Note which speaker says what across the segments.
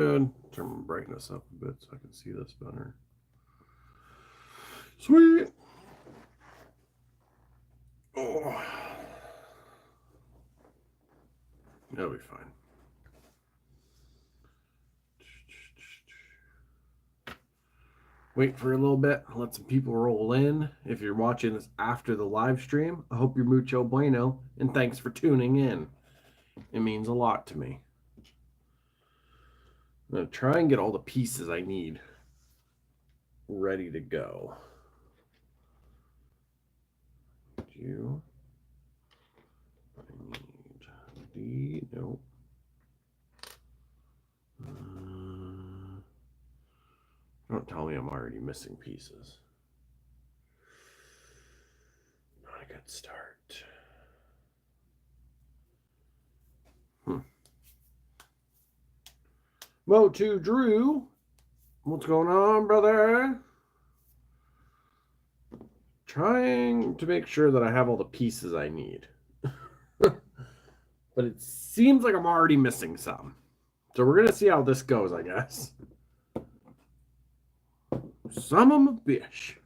Speaker 1: Turn my brightness up a bit so I can see this better. Sweet. Oh. That'll be fine. Wait for a little bit, let some people roll in. If you're watching this after the live stream, I hope you're mucho bueno, and thanks for tuning in. It means a lot to me. I'm going to try and get all the pieces I need ready to go. You. I need the. Nope. Don't tell me I'm already missing pieces. Not a good start. Mo2 Drew, what's going on, brother? Trying to make sure that I have all the pieces I need. But it seems like I'm already missing some. So we're going to see how this goes, I guess. Son of a bitch.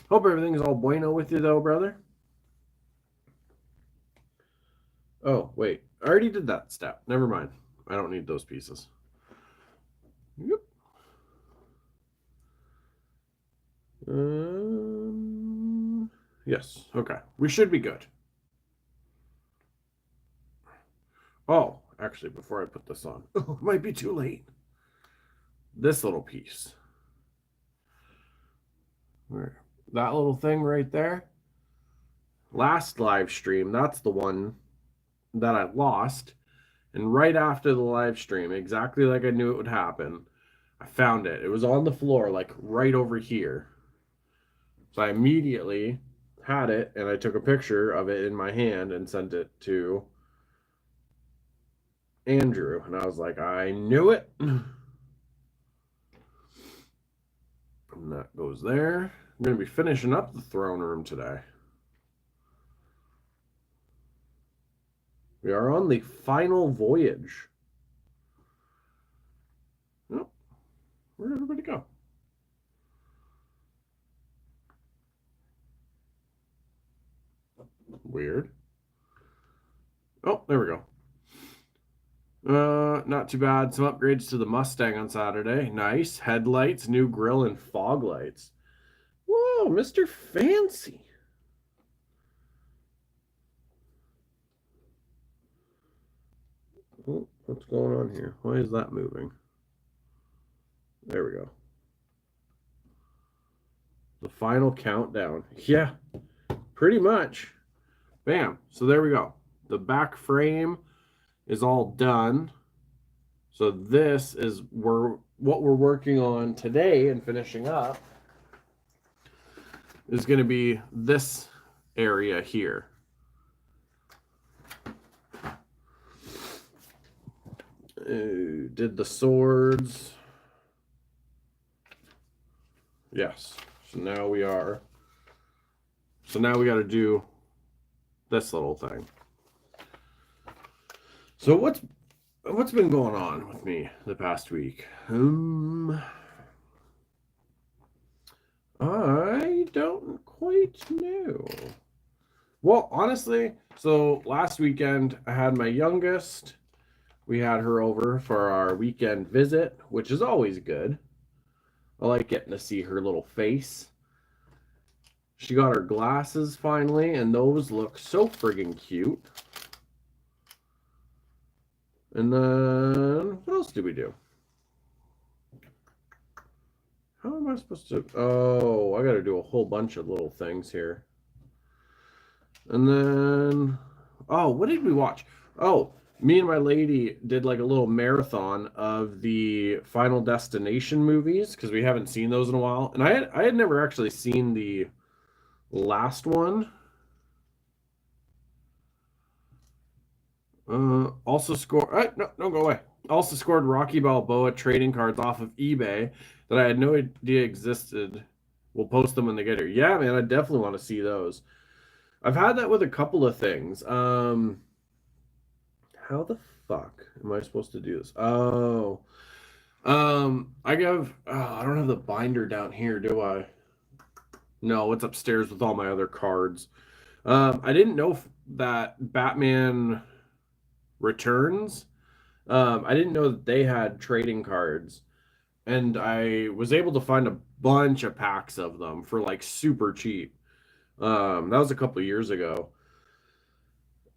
Speaker 1: Hope everything's all bueno with you, though, brother. Oh, wait. I already did that step. Never mind. I don't need those pieces. Yep. Yes. Okay. We should be good. Oh, actually, before I put this on, it might be too late. This little piece. That little thing right there. Last live stream, that's the one that I lost. And right after the live stream, exactly like I knew it would happen, I found it. It was on the floor, like right over here. So I immediately had it, and I took a picture of it in my hand and sent it to Andrew. And I was like, I knew it. And that goes there. I'm going to be finishing up the throne room today. We are on the final voyage. Oh, where'd everybody go? Weird. Oh, there we go. Not too bad. Some upgrades to the Mustang on Saturday. Nice. Headlights, new grill, and fog lights. Whoa, Mr. Fancy. Oh, what's going on here? Why is that moving? There we go. The final countdown. Yeah, pretty much. Bam. So there we go. The back frame is all done. So this is what we're working on today and finishing up is going to be this area here. Did the swords. Yes. So now we got to do this little thing. So what's been going on with me the past week? I don't quite know. Well, honestly, so last weekend I had my youngest. We had her over for our weekend visit, which is always good. I like getting to see her little face. She got her glasses finally, and those look so friggin' cute. And then, what else did we do? How am I supposed to... Oh, I got to do a whole bunch of little things here. And then... Oh, what did we watch? Oh, me and my lady did like a little marathon of the Final Destination movies because we haven't seen those in a while. And I had never actually seen the last one. Also scored... no, don't go away. Also scored Rocky Balboa trading cards off of eBay that I had no idea existed. We'll post them when they get here. Yeah, man, I definitely want to see those. I've had that with a couple of things. How the fuck am I supposed to do this? Oh, I don't have the binder down here, do I? No, it's upstairs with all my other cards. I didn't know that Batman Returns. I didn't know that they had trading cards, and I was able to find a bunch of packs of them for like super cheap. That was a couple years ago.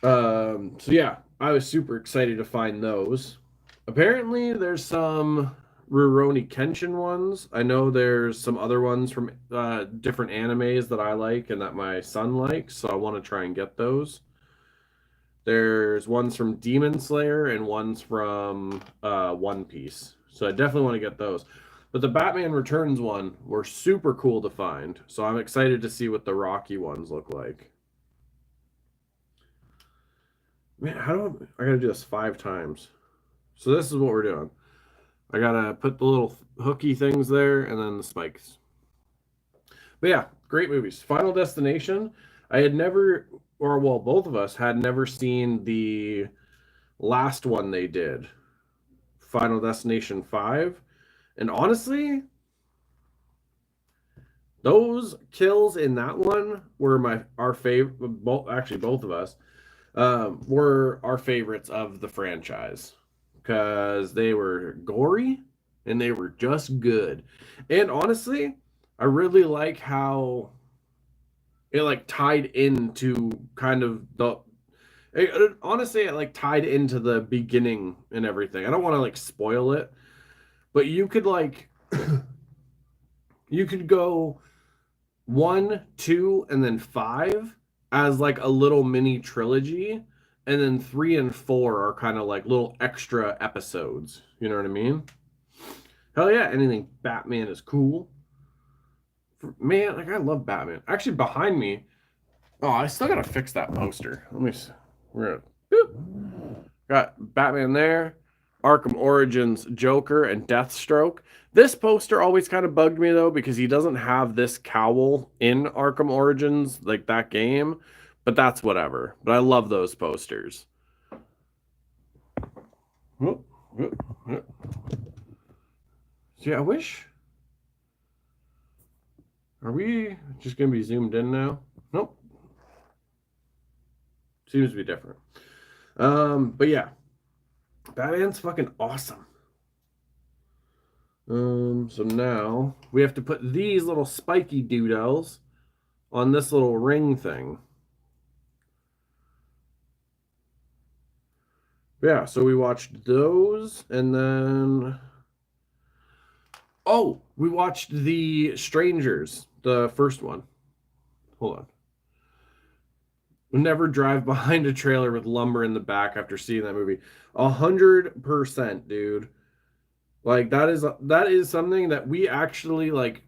Speaker 1: So yeah, I was super excited to find those. Apparently, there's some Rurouni Kenshin ones. I know there's some other ones from different animes that I like and that my son likes, so I want to try and get those. There's ones from Demon Slayer and ones from One Piece. So I definitely want to get those. But the Batman Returns one were super cool to find. So I'm excited to see what the Rocky ones look like. Man, I gotta do this 5 times. So this is what we're doing. I gotta put the little hooky things there and then the spikes. But yeah, great movies. Final Destination. I had never, or well, both of us had never seen the last one they did, Final Destination 5. And honestly, those kills in that one were our favorite. Both of us were our favorites of the franchise because they were gory and they were just good. And honestly, I really like how it like tied into kind of honestly, it like tied into the beginning and everything. I don't want to like spoil it, but you could like you could go 1, 2, and then 5 as like a little mini trilogy, and then 3 and 4 are kind of like little extra episodes. You know what I mean? Hell yeah, anything Batman is cool. Man, like I love Batman. Actually, behind me, oh, I still gotta fix that poster. Let me see. We're gonna boop. Got Batman there, Arkham Origins Joker, and Deathstroke. This poster always kind of bugged me though because he doesn't have this cowl in Arkham Origins, like that game. But that's whatever. But I love those posters. Whoop, whoop, whoop. See, I wish. Are we just gonna be zoomed in now? Nope. Seems to be different. But yeah, Batman's fucking awesome. So now we have to put these little spiky doodles on this little ring thing. Yeah, so we watched those, and then we watched The Strangers, the first one. Hold on. Never drive behind a trailer with lumber in the back after seeing that movie. 100%, dude. Like that is something that we actually like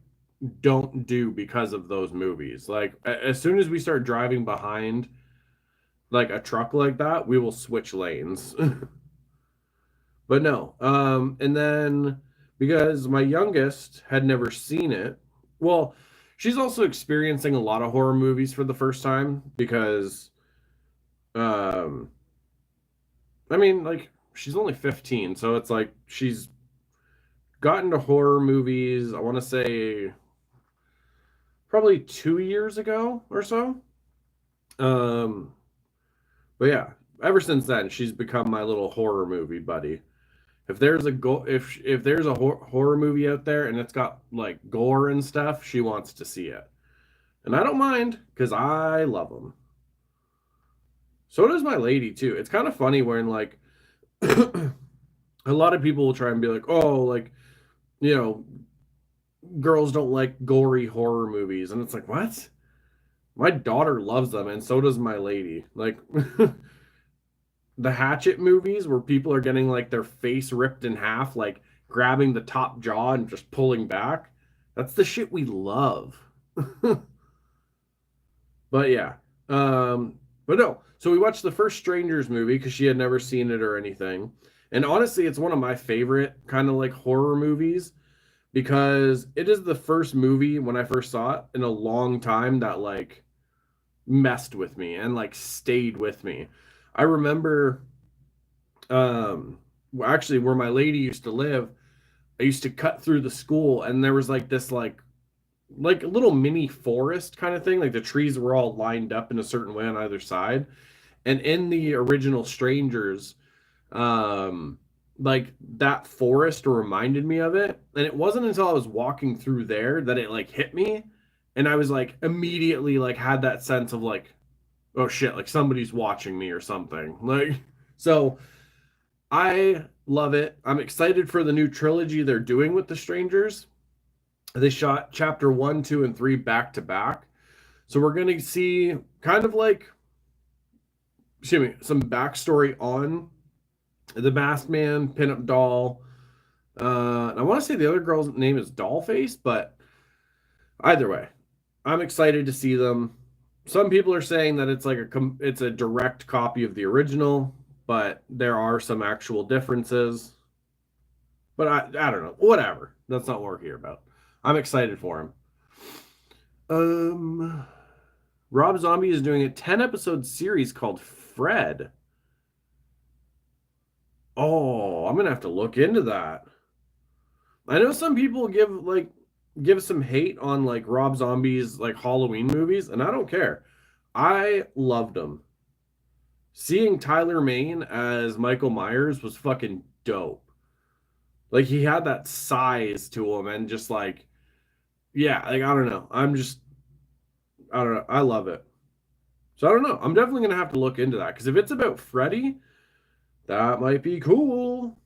Speaker 1: don't do because of those movies. Like as soon as we start driving behind like a truck like that, we will switch lanes. But no. And then because my youngest had never seen it, well, she's also experiencing a lot of horror movies for the first time because I mean, like she's only 15, so it's like she's gotten to horror movies, I want to say probably 2 years ago or so. Um, but yeah, ever since then, she's become my little horror movie buddy. If there's a horror movie out there and it's got like gore and stuff, she wants to see it, and I don't mind because I love them. So does my lady too. It's kind of funny when like a lot of people will try and be like, oh, like you know, girls don't like gory horror movies, and it's like what? My daughter loves them, and so does my lady. Like the Hatchet movies where people are getting like their face ripped in half, like grabbing the top jaw and just pulling back. That's the shit we love. But yeah. But no. So we watched the first Strangers movie because she had never seen it or anything. And honestly, it's one of my favorite kind of like horror movies because it is the first movie when I first saw it in a long time that like messed with me and like stayed with me. I remember Actually, where my lady used to live, I used to cut through the school, and there was like this like a little mini forest kind of thing. Like the trees were all lined up in a certain way on either side. And in the original Strangers, um, like that forest reminded me of it. And it wasn't until I was walking through there that it like hit me. And I was like immediately like had that sense of like, oh shit, like somebody's watching me or something. Like, so I love it. I'm excited for the new trilogy they're doing with the Strangers. They shot chapter 1, 2, and 3 back to back. So we're going to see kind of like, excuse me, some backstory on the masked man, pinup doll. I want to say the other girl's name is Dollface, but either way, I'm excited to see them. Some people are saying that it's a direct copy of the original, but there are some actual differences. But I don't know. Whatever. That's not what we're here about. I'm excited for him. Rob Zombie is doing a 10-episode series called Fred. Oh, I'm gonna have to look into that. I know some people give some hate on like Rob Zombie's like Halloween movies, and I don't care. I loved them. Seeing Tyler Mane as Michael Myers was fucking dope. Like he had that size to him, and just like, yeah, like I don't know. I don't know. I love it. So I don't know. I'm definitely gonna have to look into that because if it's about Freddy, that might be cool.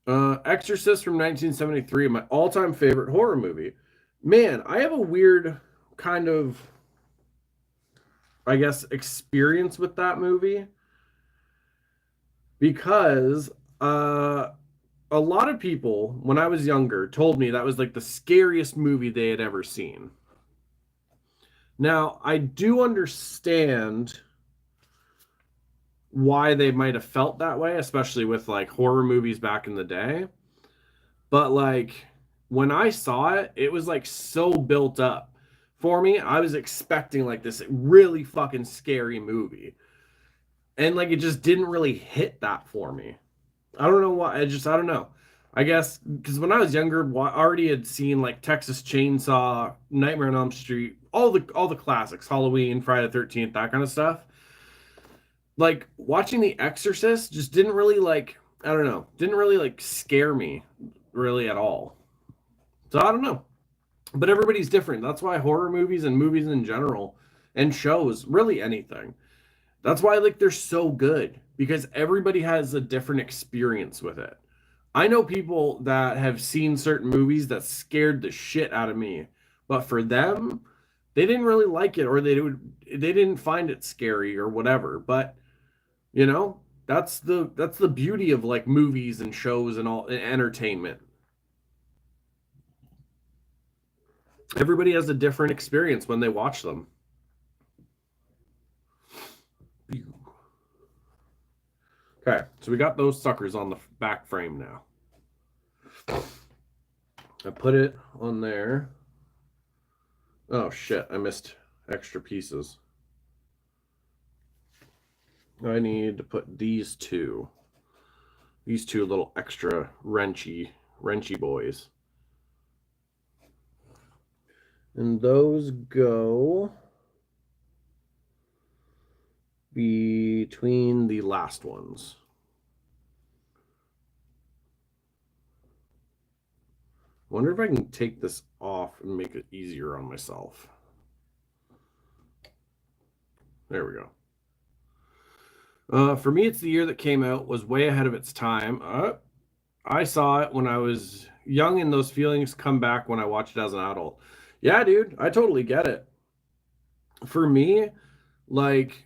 Speaker 1: Exorcist from 1973, my all-time favorite horror movie. Man, I have a weird kind of, I guess, experience with that movie because a lot of people, when I was younger, told me that was like the scariest movie they had ever seen. Now, I do understand why they might have felt that way, especially with like horror movies back in the day. But like when I saw it, it was like so built up for me. I was expecting like this really fucking scary movie. And like it just didn't really hit that for me. I don't know why. I don't know. I guess because when I was younger, I already had seen like Texas Chainsaw, Nightmare on Elm Street, all the classics, Halloween, Friday the 13th, that kind of stuff. Like watching The Exorcist just didn't really like, I don't know, didn't really like scare me really at all. So I don't know. But everybody's different. That's why horror movies and movies in general and shows, really anything. That's why like they're so good because everybody has a different experience with it. I know people that have seen certain movies that scared the shit out of me, but for them, they didn't really like it or they didn't find it scary or whatever. But you know, that's the beauty of like movies and shows and all and entertainment. Everybody has a different experience when they watch them. Okay, so we got those suckers on the back frame now. I put it on there. Oh shit, I missed extra pieces. I need to put these two little extra wrenchy boys. And those go between the last ones. Wonder if I can take this off and make it easier on myself. There we go. For me, it's the year that came out, was way ahead of its time. I saw it when I was young, and those feelings come back when I watch it as an adult. Yeah, dude, I totally get it. For me, like,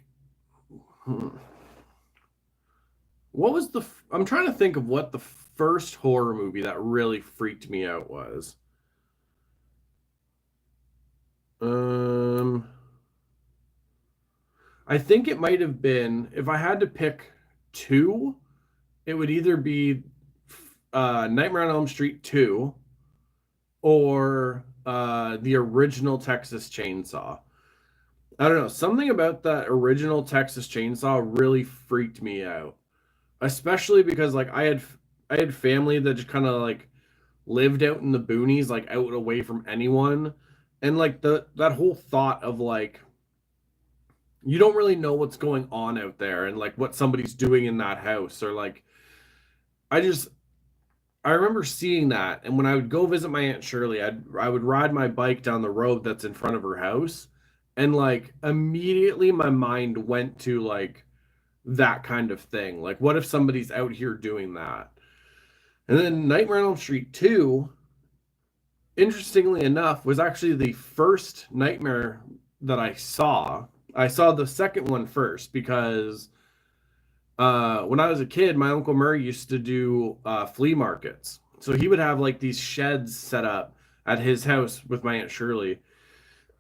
Speaker 1: what was I'm trying to think of what the first horror movie that really freaked me out was. Um, I think it might have been, if I had to pick two, it would either be Nightmare on Elm Street 2 or the original Texas Chainsaw. I don't know, something about that original Texas Chainsaw really freaked me out, especially because like I had family that just kind of like lived out in the boonies, like out away from anyone, and like the that whole thought of like you don't really know what's going on out there and like what somebody's doing in that house or like I just I remember seeing that, and when I would go visit my Aunt Shirley, I would ride my bike down the road that's in front of her house, and like immediately my mind went to like that kind of thing. Like, what if somebody's out here doing that? And then Nightmare on Elm Street 2, interestingly enough, was actually the first Nightmare that I saw. I saw the second one first because when I was a kid, my Uncle Murray used to do flea markets. So he would have like these sheds set up at his house with my Aunt Shirley.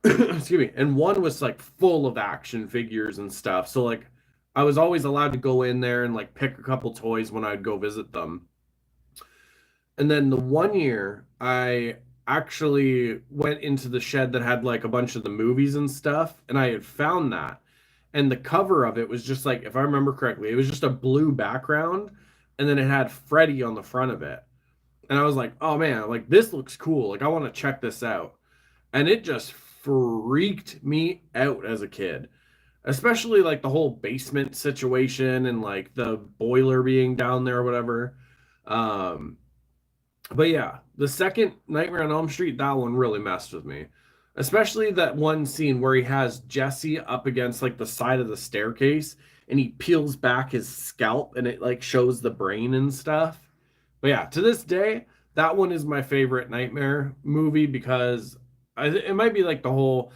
Speaker 1: Excuse me. And one was like full of action figures and stuff. So like I was always allowed to go in there and like pick a couple toys when I'd go visit them. And then the one year I actually went into the shed that had like a bunch of the movies and stuff, and I had found that. And the cover of it was just like, if I remember correctly, it was just a blue background, and then it had Freddy on the front of it. And I was like, oh man, like this looks cool. Like I want to check this out. And it just freaked me out as a kid, especially like the whole basement situation and like the boiler being down there or whatever. Um, but yeah, the second Nightmare on Elm Street, that one really messed with me. Especially that one scene where he has Jesse up against like the side of the staircase and he peels back his scalp and it like shows the brain and stuff. But yeah, to this day, that one is my favorite Nightmare movie because it might be like the whole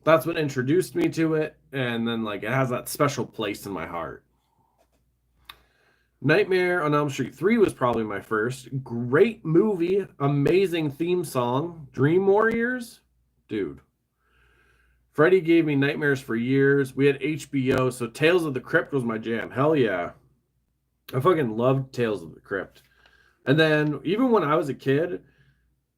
Speaker 1: that's what introduced me to it, and then like it has that special place in my heart. Nightmare on Elm Street 3 was probably my first. Great movie, amazing theme song. Dream Warriors? Dude. Freddy gave me nightmares for years. We had HBO, so Tales of the Crypt was my jam. Hell yeah. I fucking loved Tales of the Crypt. And then even when I was a kid,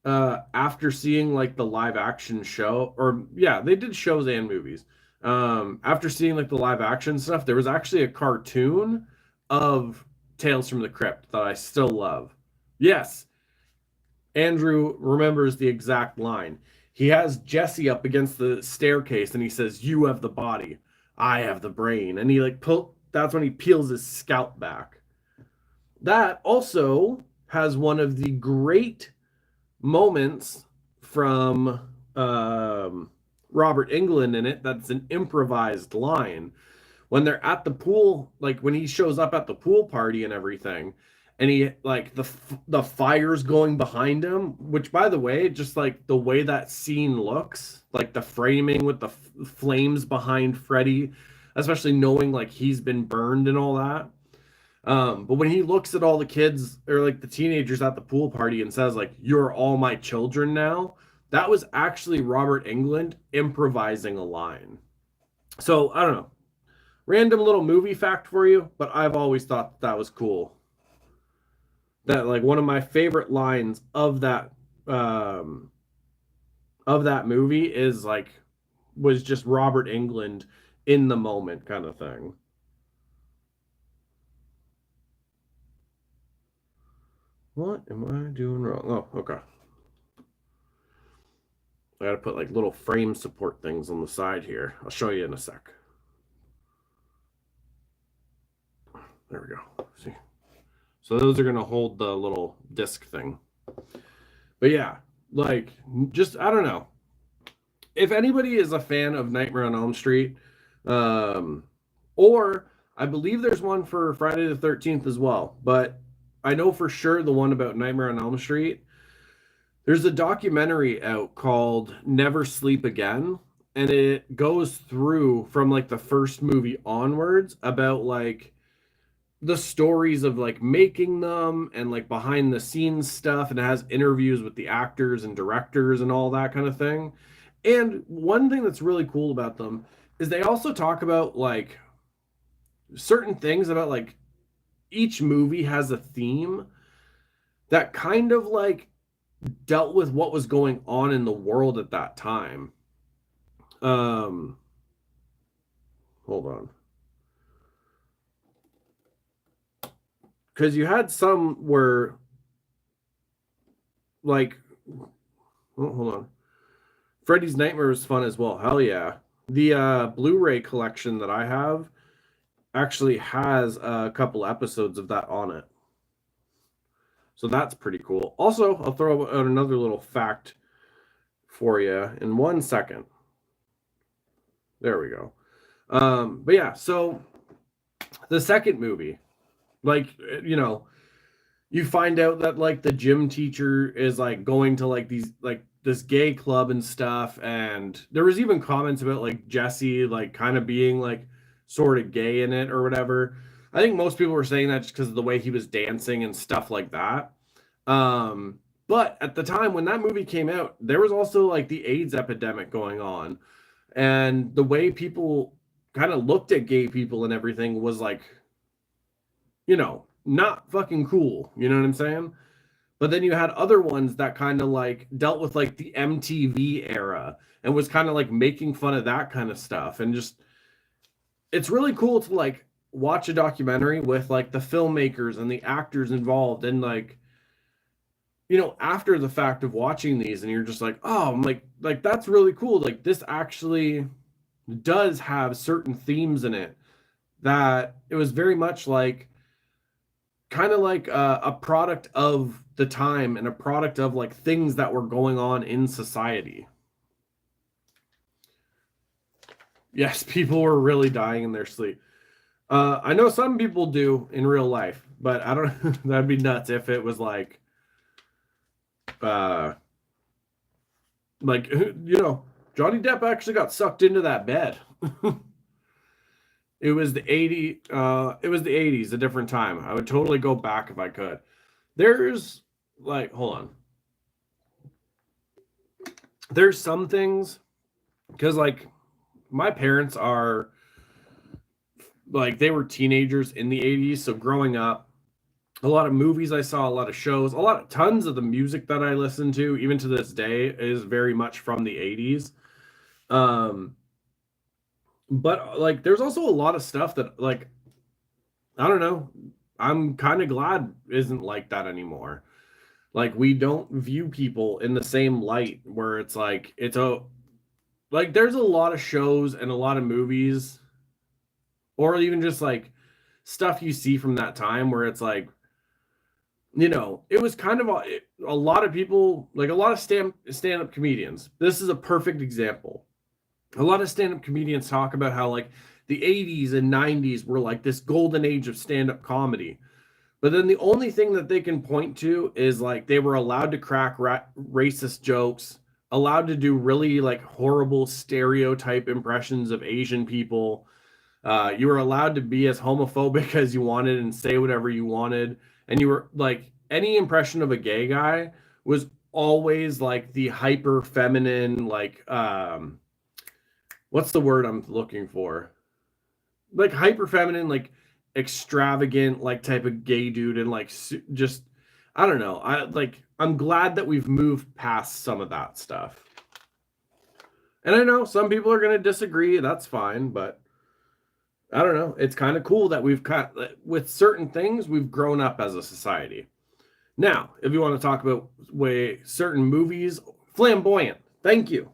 Speaker 1: after seeing like the live action show, or yeah, they did shows and movies. After seeing like the live action stuff, there was actually a cartoon of Tales from the Crypt that I still love. Yes, Andrew remembers the exact line. He has Jesse up against the staircase and he says, "You have the body, I have the brain." And he like that's when he peels his scalp back. That also has one of the great moments from Robert Englund in it. That's an improvised line when they're at the pool, like when he shows up at the pool party and everything, and he like the fire's going behind him. Which, by the way, just like the way that scene looks, like the framing with the flames behind Freddy, especially knowing like he's been burned and all that. But when he looks at all the kids or like the teenagers at the pool party and says like, "You're all my children now," that was actually Robert Englund improvising a line. So I don't know, random little movie fact for you, but I've always thought that was cool. That like one of my favorite lines um of that movie is like was just Robert Englund in the moment kind of thing. What am I doing wrong? Oh, okay. I gotta put like little frame support things on the side here. I'll show you in a sec. There we go. See? So those are gonna hold the little disc thing. But yeah, like just I don't know. If anybody is a fan of Nightmare on Elm Street, um, or I believe there's one for Friday the 13th as well, but I know for sure the one about Nightmare on Elm Street. There's a documentary out called Never Sleep Again, and it goes through from like the first movie onwards about like the stories of like making them and like behind the scenes stuff, and it has interviews with the actors and directors and all that kind of thing. And one thing that's really cool about them is they also talk about like certain things about like each movie has a theme that kind of like dealt with what was going on in the world at that time. Um hold on. Because you had some where, like, oh, hold on. Freddy's Nightmare was fun as well. Hell yeah. The Blu-ray collection that I have actually has a couple episodes of that on it. So that's pretty cool. Also, I'll throw out another little fact for you in 1 second. There we go. But yeah, so the second movie, like, you know, you find out that like the gym teacher is like going to like these like this gay club and stuff, and there was even comments about like Jesse like kind of being like sort of gay in it or whatever. I think most people were saying that just because of the way he was dancing and stuff like that. But at the time when that movie came out, there was also like the AIDS epidemic going on, and the way people kind of looked at gay people and everything was like, you know, not fucking cool. You know what I'm saying? But then you had other ones that kind of like dealt with like the MTV era and was kind of like making fun of that kind of stuff. And just, it's really cool to like watch a documentary with like the filmmakers and the actors involved. And like, you know, after the fact of watching these, and you're just like, oh, I'm like that's really cool. Like, this actually does have certain themes in it that it was very much like kind of like a product of the time and a product of like things that were going on in society. Yes, people were really dying in their sleep. I know some people do in real life, but I don't. That'd be nuts if it was uh, like you know, Johnny Depp actually got sucked into that bed. It was the 80s. It was the 80s, a different time. I would totally go back if I could. There's like, hold on. There's some things because like my parents are like they were teenagers in the 80s, so growing up, a lot of movies I saw, a lot of shows, tons of the music that I listen to, even to this day, is very much from the 80s. Um, but like there's also a lot of stuff that like I don't know, I'm kind of glad isn't like that anymore. Like we don't view people in the same light where it's like it's a like there's a lot of shows and a lot of movies or even just like stuff you see from that time where it's like, you know, it was kind of a lot of people, like a lot of stand-up comedians. This is a perfect example. A lot of stand-up comedians talk about how like the 80s and 90s were like this golden age of stand-up comedy. But then the only thing that they can point to is like they were allowed to crack racist jokes, allowed to do really like horrible stereotype impressions of Asian people. You were allowed to be as homophobic as you wanted and say whatever you wanted. And you were like, any impression of a gay guy was always like the hyper feminine, like, what's the word I'm looking for? Like hyper feminine, like extravagant, like type of gay dude. And like, just, I don't know. I'm glad that we've moved past some of that stuff. And I know some people are going to disagree. That's fine. But I don't know. It's kind of cool that we've got with certain things, we've grown up as a society. Now, if you want to talk about way certain movies, flamboyant. Thank you.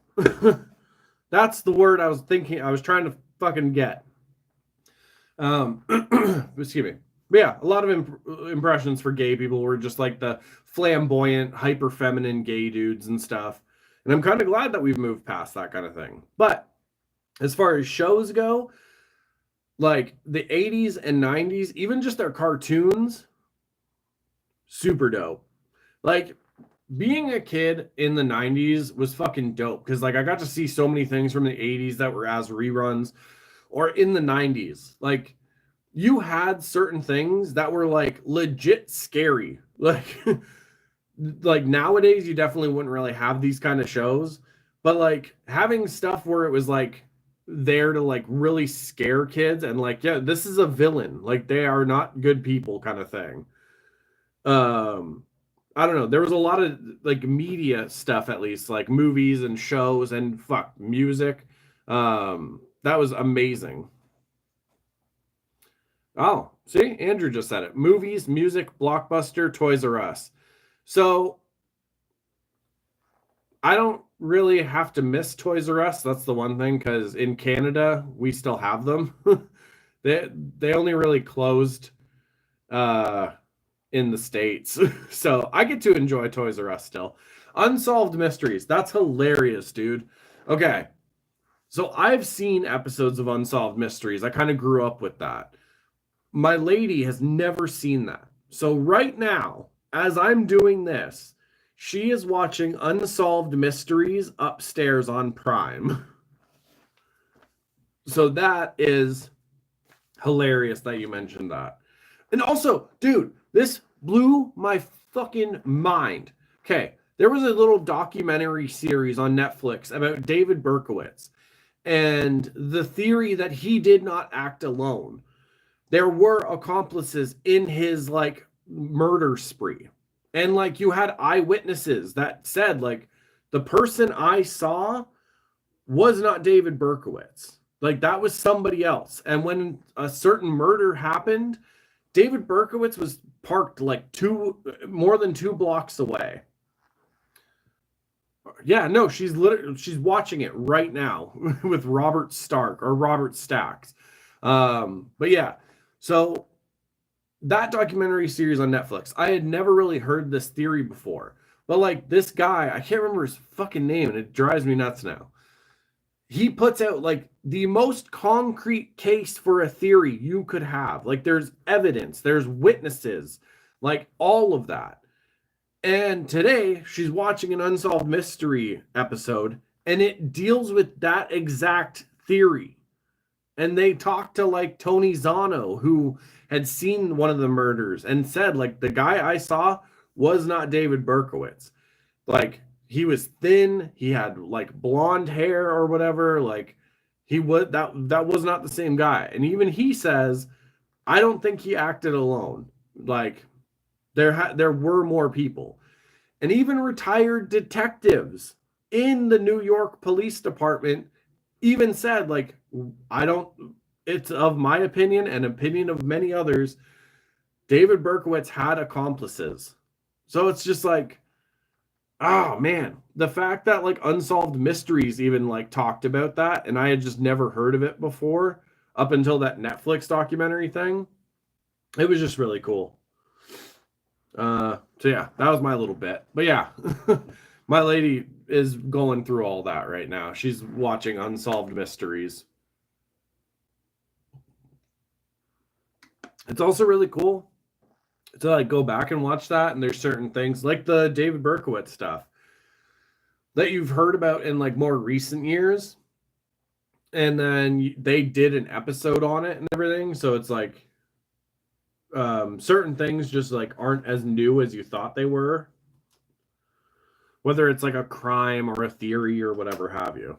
Speaker 1: That's the word I was thinking. I was trying to fucking get. Excuse me. But yeah, a lot of impressions for gay people were just like the flamboyant, hyper feminine gay dudes and stuff. And I'm kind of glad that we've moved past that kind of thing. But as far as shows go, like the 80s and 90s, even just their cartoons, super dope. Like being a kid in the 90s was fucking dope because like I got to see so many things from the 80s that were as reruns or in the 90s. Like you had certain things that were like legit scary. Like nowadays you definitely wouldn't really have these kind of shows, but like having stuff where it was like there to like really scare kids and like, yeah, this is a villain, like they are not good people kind of thing. I don't know, there was a lot of like media stuff, at least like movies and shows and fuck music, that was amazing. Oh, see, Andrew just said it. Movies, music, Blockbuster, Toys R Us. So I don't really have to miss Toys R Us. That's the one thing, because in Canada we still have them. they only really closed uh in the States. So I get to enjoy Toys R Us still. Unsolved Mysteries. That's hilarious, dude. Okay. So I've seen episodes of Unsolved Mysteries. I kind of grew up with that. My lady has never seen that. So right now, as I'm doing this, she is watching Unsolved Mysteries upstairs on Prime. So that is hilarious that you mentioned that. And also, dude, this blew my fucking mind. Okay, there was a little documentary series on Netflix about David Berkowitz and the theory that he did not act alone. There were accomplices in his like murder spree. And like you had eyewitnesses that said like the person I saw was not David Berkowitz. Like that was somebody else. And when a certain murder happened, David Berkowitz was parked like more than 2 blocks away. Yeah, no, she's watching it right now with Robert Stark or Robert Stacks. But yeah, so that documentary series on Netflix, I had never really heard this theory before. But like this guy, I can't remember his fucking name, and it drives me nuts now. He puts out like the most concrete case for a theory you could have. Like there's evidence, there's witnesses, like all of that. And today she's watching an Unsolved Mystery episode, and it deals with that exact theory. And they talked to like Tony Zano, who had seen one of the murders and said, like, the guy I saw was not David Berkowitz. Like, he was thin, he had like blonde hair or whatever. Like, that was not the same guy. And even he says, I don't think he acted alone. Like, there were more people. And even retired detectives in the New York Police Department even said, like, it's of my opinion and opinion of many others, David Berkowitz had accomplices. So it's just like, oh man, the fact that like Unsolved Mysteries even like talked about that, and I had just never heard of it before up until that Netflix documentary thing. It was just really cool. So yeah, that was my little bit. But yeah, my lady is going through all that right now. She's watching Unsolved Mysteries. It's also really cool to like go back and watch that, and there's certain things like the David Berkowitz stuff that you've heard about in like more recent years, and then they did an episode on it and everything. So it's like certain things just like aren't as new as you thought they were, whether it's like a crime or a theory or whatever have you.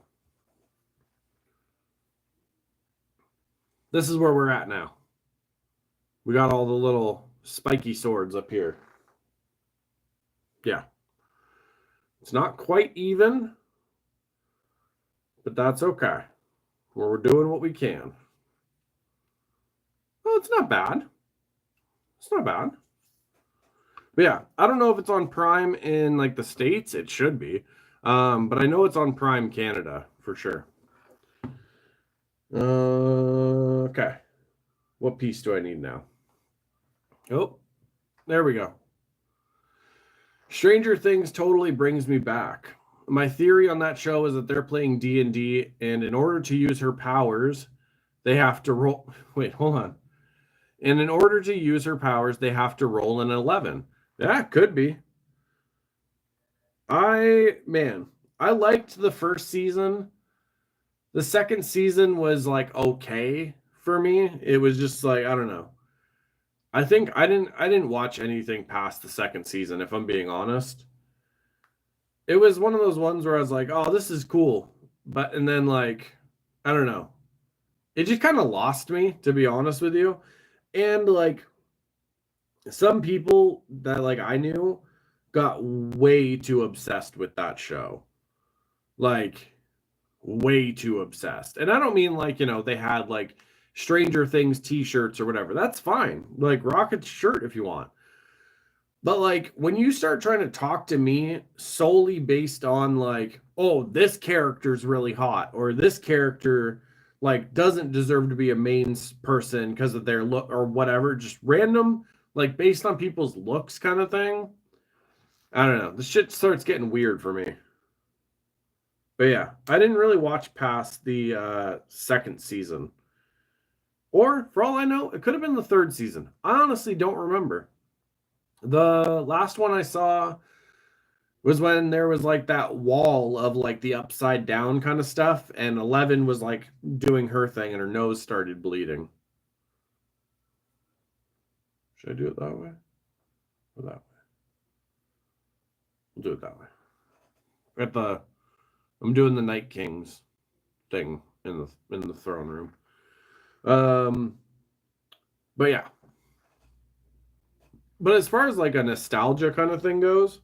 Speaker 1: This is where we're at now. We got all the little spiky swords up here. Yeah. It's not quite even, but that's okay. We're doing what we can. Well, it's not bad. It's not bad. But yeah, I don't know if it's on Prime in like the States. It should be. But I know it's on Prime Canada for sure. Okay. What piece do I need now? Oh, there we go. Stranger Things totally brings me back. My theory on that show is that they're playing D&D, and in order to use her powers, they have to roll. Wait, hold on. And in order to use her powers, they have to roll an 11. Yeah, could be. I liked the first season. The second season was like okay for me. It was just like, I don't know. I think I didn't watch anything past the second season, if I'm being honest. It was one of those ones where I was like, oh, this is cool. But and then like, I don't know. It just kind of lost me, to be honest with you. And like some people that like I knew got way too obsessed with that show. Like way too obsessed. And I don't mean like, they had like Stranger Things t-shirts or whatever. That's fine. Like, rock a shirt if you want. But like when you start trying to talk to me solely based on like, oh, this character's really hot, or this character like doesn't deserve to be a main person because of their look or whatever, just random, like based on people's looks kind of thing. I don't know. The shit starts getting weird for me. But yeah, I didn't really watch past the second season. Or for all I know, it could have been the third season. I honestly don't remember. The last one I saw was when there was like that wall of like the upside down kind of stuff, and 11 was like doing her thing and her nose started bleeding. Should I do it that way? Or that way? We'll do it that way. I'm doing the Night Kings thing in the throne room. But yeah. But as far as like a nostalgia kind of thing goes,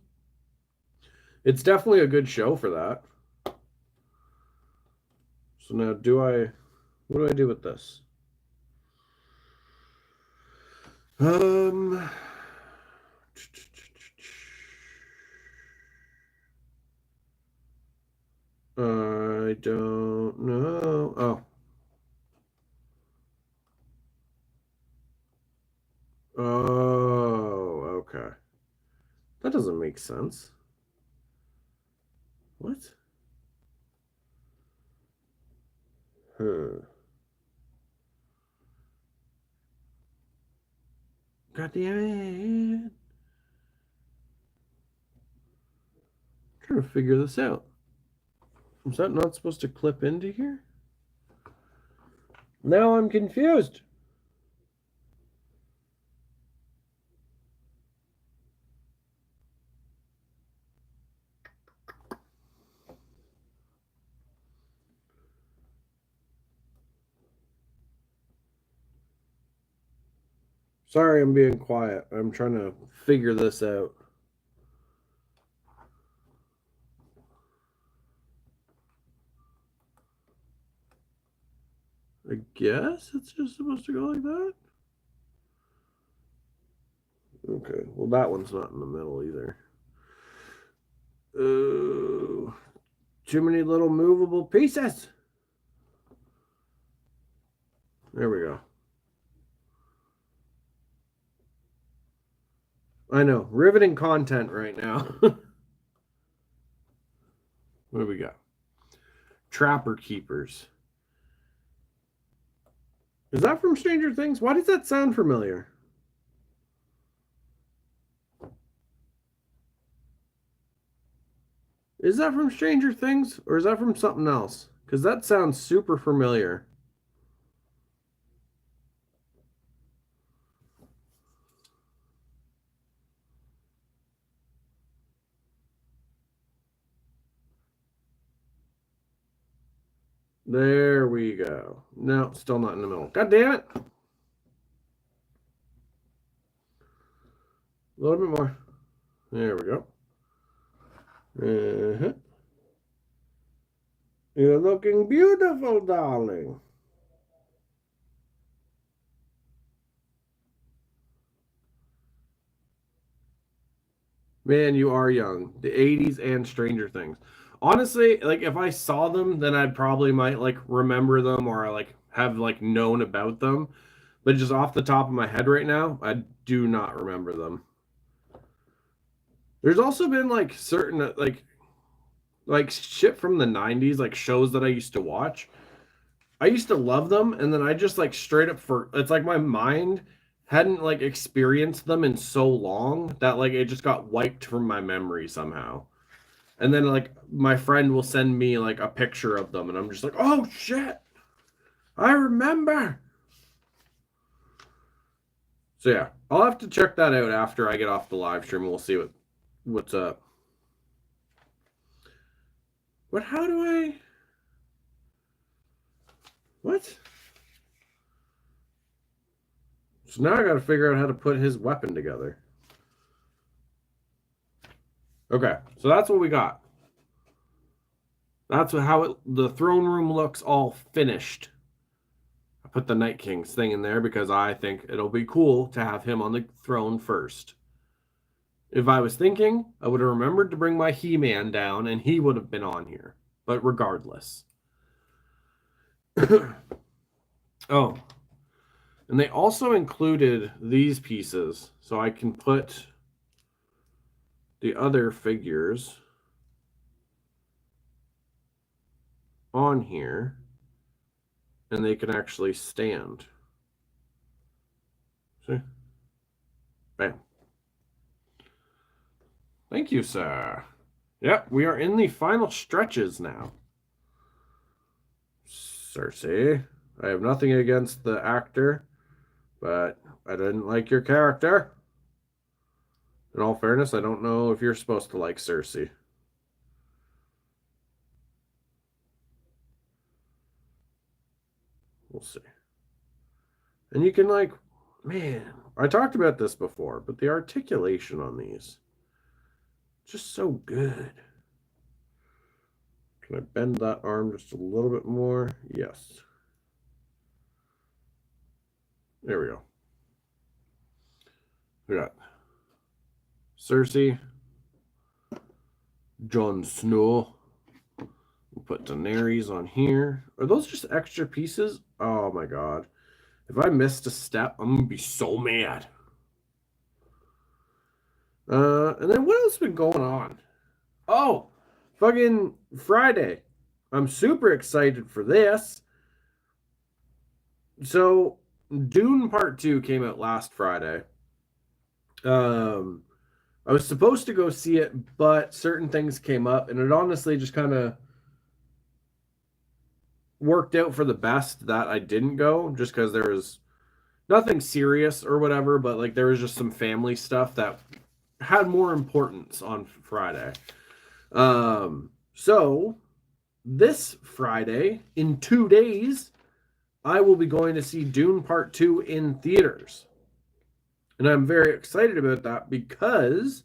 Speaker 1: it's definitely a good show for that. So now what do I do with this? I don't know. Oh. Oh, okay. That doesn't make sense. What? Huh. God damn it. I'm trying to figure this out. Is that not supposed to clip into here? Now I'm confused. Sorry, I'm being quiet. I'm trying to figure this out. I guess it's just supposed to go like that. Okay, well, that one's not in the middle either. Oh, too many little movable pieces. There we go. I know, riveting content right now. What do we got? Trapper Keepers. Is that from Stranger Things? Why does that sound familiar? Is that from Stranger Things or is that from something else? Because that sounds super familiar. There we go. No, still not in the middle. God damn it. A little bit more. There we go. Uh-huh. You're looking beautiful, darling. Man, you are young. The 80s and Stranger Things. Honestly, like if I saw them, then I'd probably might like remember them or like have like known about them. But just off the top of my head right now, I do not remember them. There's also been like certain like shit from the 90s, like shows that I used to watch. I used to love them, and then I just like straight up for it's like my mind hadn't like experienced them in so long that like it just got wiped from my memory somehow. And then like my friend will send me like a picture of them, and I'm just like, oh shit, I remember. So yeah, I'll have to check that out after I get off the live stream, and we'll see what's up. But how do I? What? So now I got to figure out how to put his weapon together. Okay, so that's what we got. That's how the throne room looks all finished. I put the Night King's thing in there because I think it'll be cool to have him on the throne first. If I was thinking, I would have remembered to bring my He-Man down and he would have been on here. But regardless. Oh, and they also included these pieces so I can put the other figures on here and they can actually stand. See? Bam. Thank you, sir. Yep, we are in the final stretches now. Cersei, I have nothing against the actor, but I didn't like your character. In all fairness, I don't know if you're supposed to like Cersei. We'll see. And you can like, man, I talked about this before, but the articulation on these, just so good. Can I bend that arm just a little bit more? Yes. There we go. We got Cersei, Jon Snow. We'll put Daenerys on here. Are those just extra pieces? Oh my god. If I missed a step, I'm going to be so mad. And then what else has been going on? Oh, fucking Friday. I'm super excited for this. So, Dune Part 2 came out last Friday. I was supposed to go see it, but certain things came up, and it honestly just kind of worked out for the best that I didn't go, just because there was nothing serious or whatever, but like there was just some family stuff that had more importance on Friday. So this Friday, in 2 days, I will be going to see Dune Part 2 in theaters. And I'm very excited about that because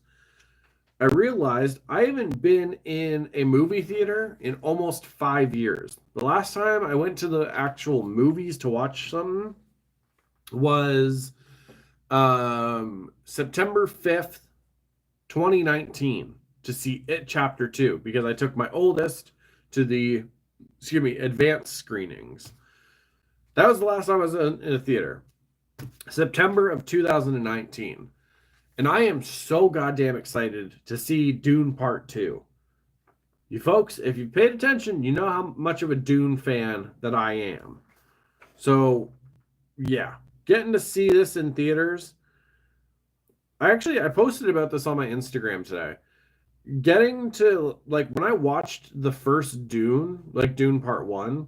Speaker 1: I realized I haven't been in a movie theater in almost 5 years. The last time I went to the actual movies to watch something was September 5th, 2019 to see It Chapter 2 because I took my oldest to the, advanced screenings. That was the last time I was in a theater. September of 2019. And I am so goddamn excited to see Dune Part 2. You folks, if you've paid attention, you know how much of a Dune fan that I am. So, yeah. Getting to see this in theaters. I posted about this on my Instagram today. Getting to, like, when I watched the first Dune, like Dune Part 1,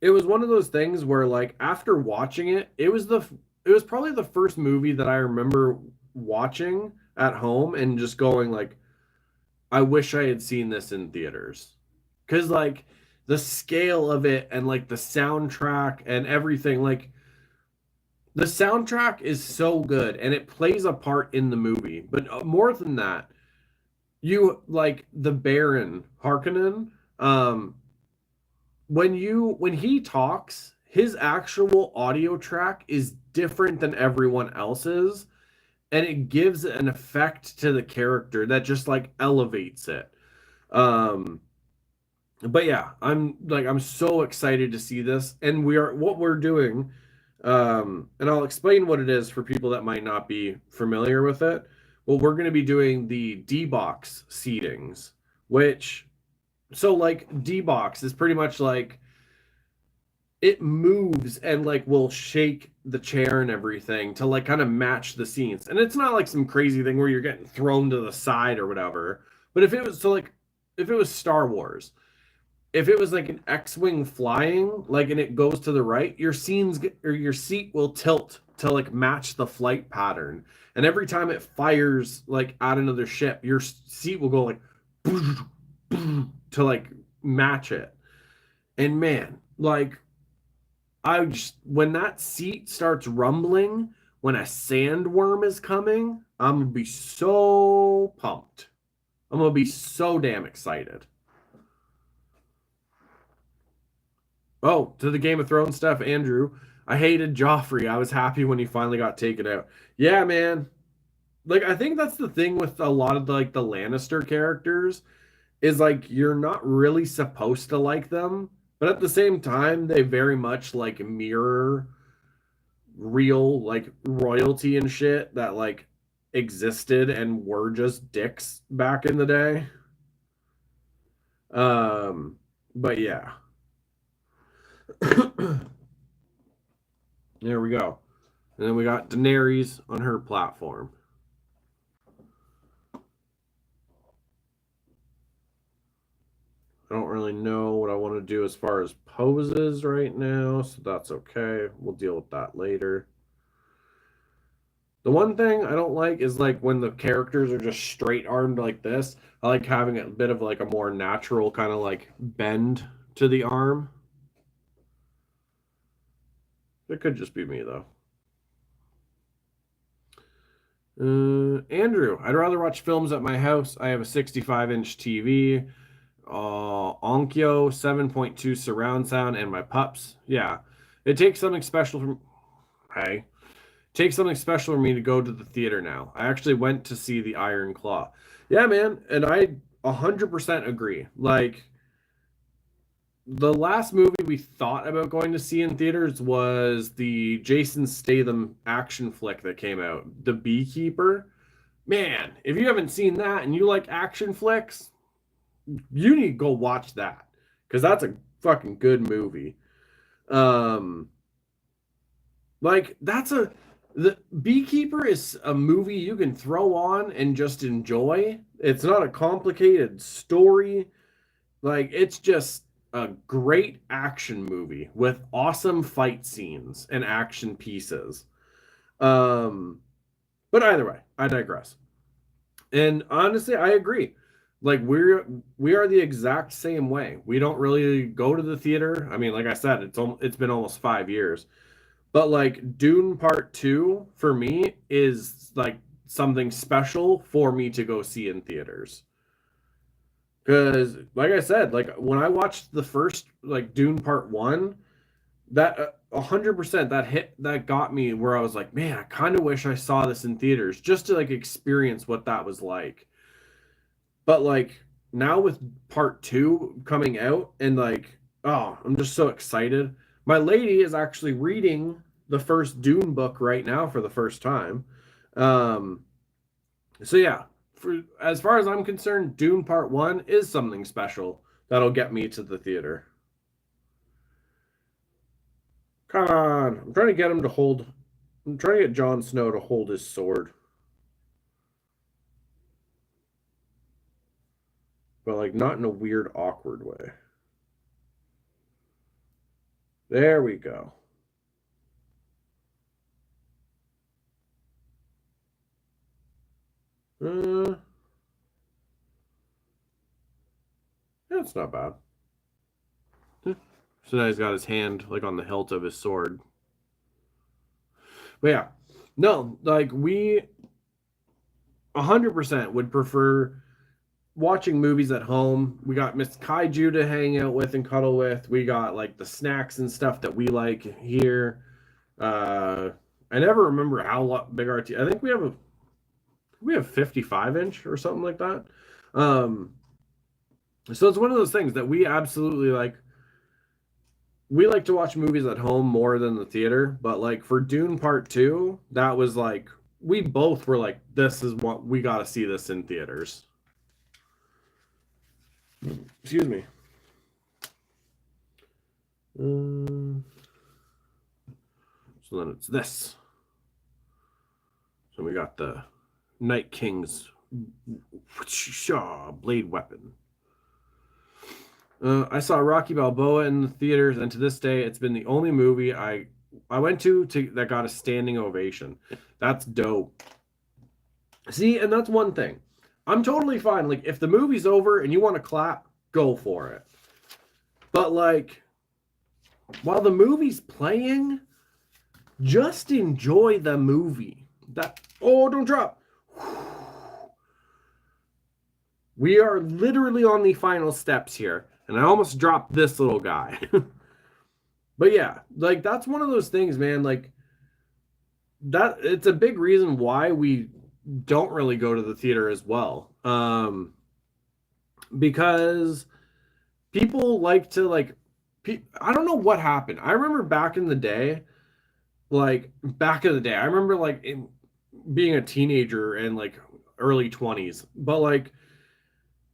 Speaker 1: it was one of those things where, like, after watching it, it was probably the first movie that I remember watching at home and just going like, I wish I had seen this in theaters. Because, like, the scale of it and, like, the soundtrack and everything, like, the soundtrack is so good and it plays a part in the movie. But more than that, you, like, the Baron Harkonnen, when he talks, his actual audio track is different than everyone else's, and it gives an effect to the character that just like elevates it. But yeah, I'm so excited to see this, and what we're doing, and I'll explain what it is for people that might not be familiar with it. Well, we're going to be doing the D-box seatings, which, so like D-box is pretty much like it moves and like will shake the chair and everything to like kind of match the scenes. And it's not like some crazy thing where you're getting thrown to the side or whatever. But if it was Star Wars, if it was like an X-wing flying, like, and it goes to the right, your seat will tilt to like match the flight pattern. And every time it fires like at another ship, your seat will go like to like match it. And man, like, when that seat starts rumbling, when a sandworm is coming, I'm gonna be so pumped. I'm gonna be so damn excited. Oh, to the Game of Thrones stuff, Andrew. I hated Joffrey. I was happy when he finally got taken out. Yeah, man. Like I think that's the thing with a lot of the Lannister characters is like you're not really supposed to like them, but at the same time they very much like mirror real like royalty and shit that like existed and were just dicks back in the day. But yeah. There we go. And then we got Daenerys on her platform. I don't really know what I want to do as far as poses right now, so that's okay. We'll deal with that later. The one thing I don't like is like when the characters are just straight armed like this. I like having a bit of like a more natural kind of like bend to the arm. It could just be me though. Andrew, I'd rather watch films at my house. I have a 65-inch TV, Onkyo 7.2 surround sound, and my pups. Yeah, it takes something special for. Hey, takes something special for me to go to the theater now. I actually went to see the Iron Claw. Yeah, man, and I 100% agree. Like the last movie we thought about going to see in theaters was the Jason Statham action flick that came out, The Beekeeper. Man, if you haven't seen that and you like action flicks, you need to go watch that because that's a fucking good movie. Um, like that's a the Beekeeper is a movie you can throw on and just enjoy. It's not a complicated story. Like it's just a great action movie with awesome fight scenes and action pieces. Um, but either way, I digress. And honestly, I agree. Like we are the exact same way. We don't really go to the theater. I mean, like I said, it's been almost 5 years. But like Dune Part 2 for me is like something special for me to go see in theaters. Because like I said, like when I watched the first like Dune Part 1, that 100% that got me where I was like, man, I kind of wish I saw this in theaters just to like experience what that was like. But like now with part two coming out and like, oh, I'm just so excited. My lady is actually reading the first Dune book right now for the first time. Um, so yeah, for as far as I'm concerned, Dune Part One is something special that'll get me to the theater. Come on, I'm trying to get him to hold. I'm trying to get Jon Snow to hold his sword, but like not in a weird, awkward way. There we go. Uh, That's not bad. So now he's got his hand like on the hilt of his sword. But yeah, no, like we 100% would prefer watching movies at home. We got Miss Kaiju to hang out with and cuddle with. We got like the snacks and stuff that we like here. Uh, I never remember how big our I think we have 55-inch or something like that. Um, so it's one of those things that we absolutely like. We like to watch movies at home more than the theater, but like for Dune Part 2, that was like we both were like, this is what we got to see this in theaters. Excuse me. So then it's this. So we got the Night King's blade weapon. I saw Rocky Balboa in the theaters, and to this day, it's been the only movie I went to that got a standing ovation. That's dope. See, and that's one thing. I'm totally fine. Like, if the movie's over and you want to clap, go for it. But like, while the movie's playing, just enjoy the movie. Don't drop. We are literally on the final steps here. And I almost dropped this little guy. But yeah, like that's one of those things, man. Like that, it's a big reason why we don't really go to the theater as well. Because people like to like, I don't know what happened. I remember back in the day, I remember being a teenager and like early 20s, but like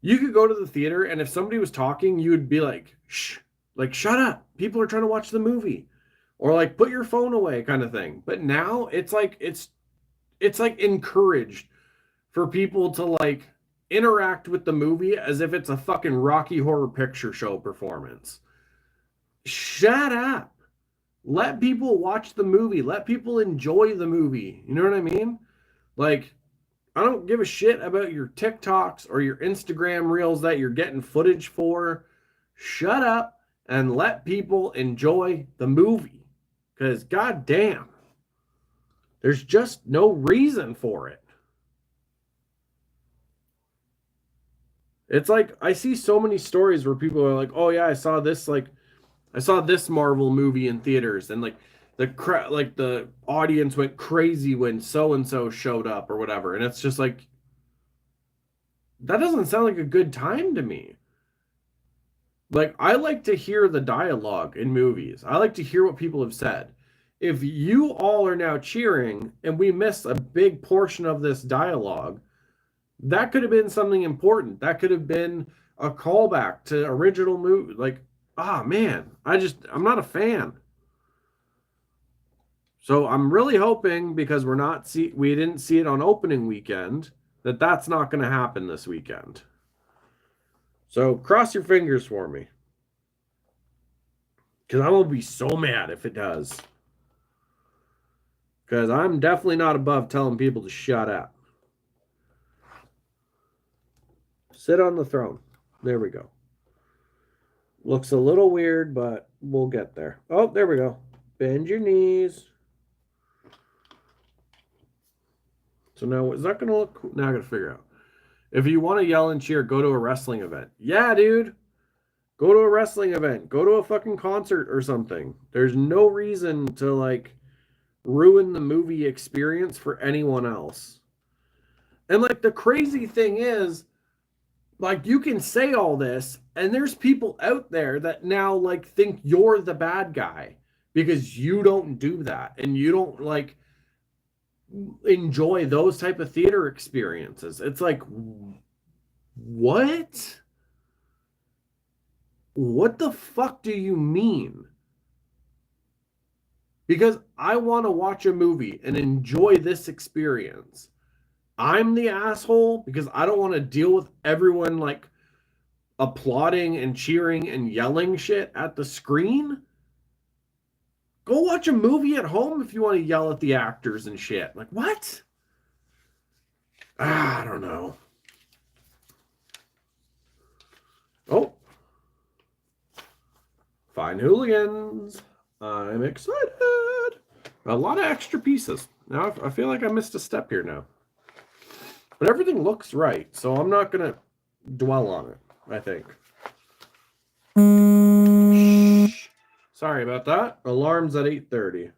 Speaker 1: you could go to the theater and if somebody was talking, you would be like, shh, like shut up. People are trying to watch the movie. Or like put your phone away kind of thing. But now it's like encouraged for people to like interact with the movie as if it's a fucking Rocky Horror Picture Show performance. Shut up. Let people watch the movie. Let people enjoy the movie. You know what I mean? Like, I don't give a shit about your TikToks or your Instagram reels that you're getting footage for. Shut up and let people enjoy the movie. Because, goddamn, there's just no reason for it. It's like, I see so many stories where people are like, oh, yeah, I saw this Marvel movie in theaters, and like the audience went crazy when so and so showed up or whatever, and it's just like that doesn't sound like a good time to me. Like I like to hear the dialogue in movies. I like to hear what people have said. If you all are now cheering and we miss a big portion of this dialogue, that could have been something important. That could have been a callback to original movie. Like, ah, man, I'm not a fan. So I'm really hoping because we didn't see it on opening weekend that that's not going to happen this weekend. So cross your fingers for me because I'm going to be so mad if it does. Because I'm definitely not above telling people to shut up. Sit on the throne. There we go. Looks a little weird, but we'll get there. Oh, there we go. Bend your knees. So now, is that going to look cool? Now I got to figure out. If you want to yell and cheer, go to a wrestling event. Yeah, dude. Go to a wrestling event. Go to a fucking concert or something. There's no reason to like ruin the movie experience for anyone else. And like the crazy thing is, like you can say all this, and there's people out there that now like think you're the bad guy because you don't do that and you don't like enjoy those type of theater experiences. It's like what? What the fuck do you mean? Because I want to watch a movie and enjoy this experience. I'm the asshole because I don't want to deal with everyone like applauding and cheering and yelling shit at the screen. Go watch a movie at home if you want to yell at the actors and shit. Like, what? I don't know. Oh, fine hooligans. I'm excited. A lot of extra pieces. Now I feel like I missed a step here now. But everything looks right, so I'm not going to dwell on it, I think. Sorry about that. Alarm's at 8:30.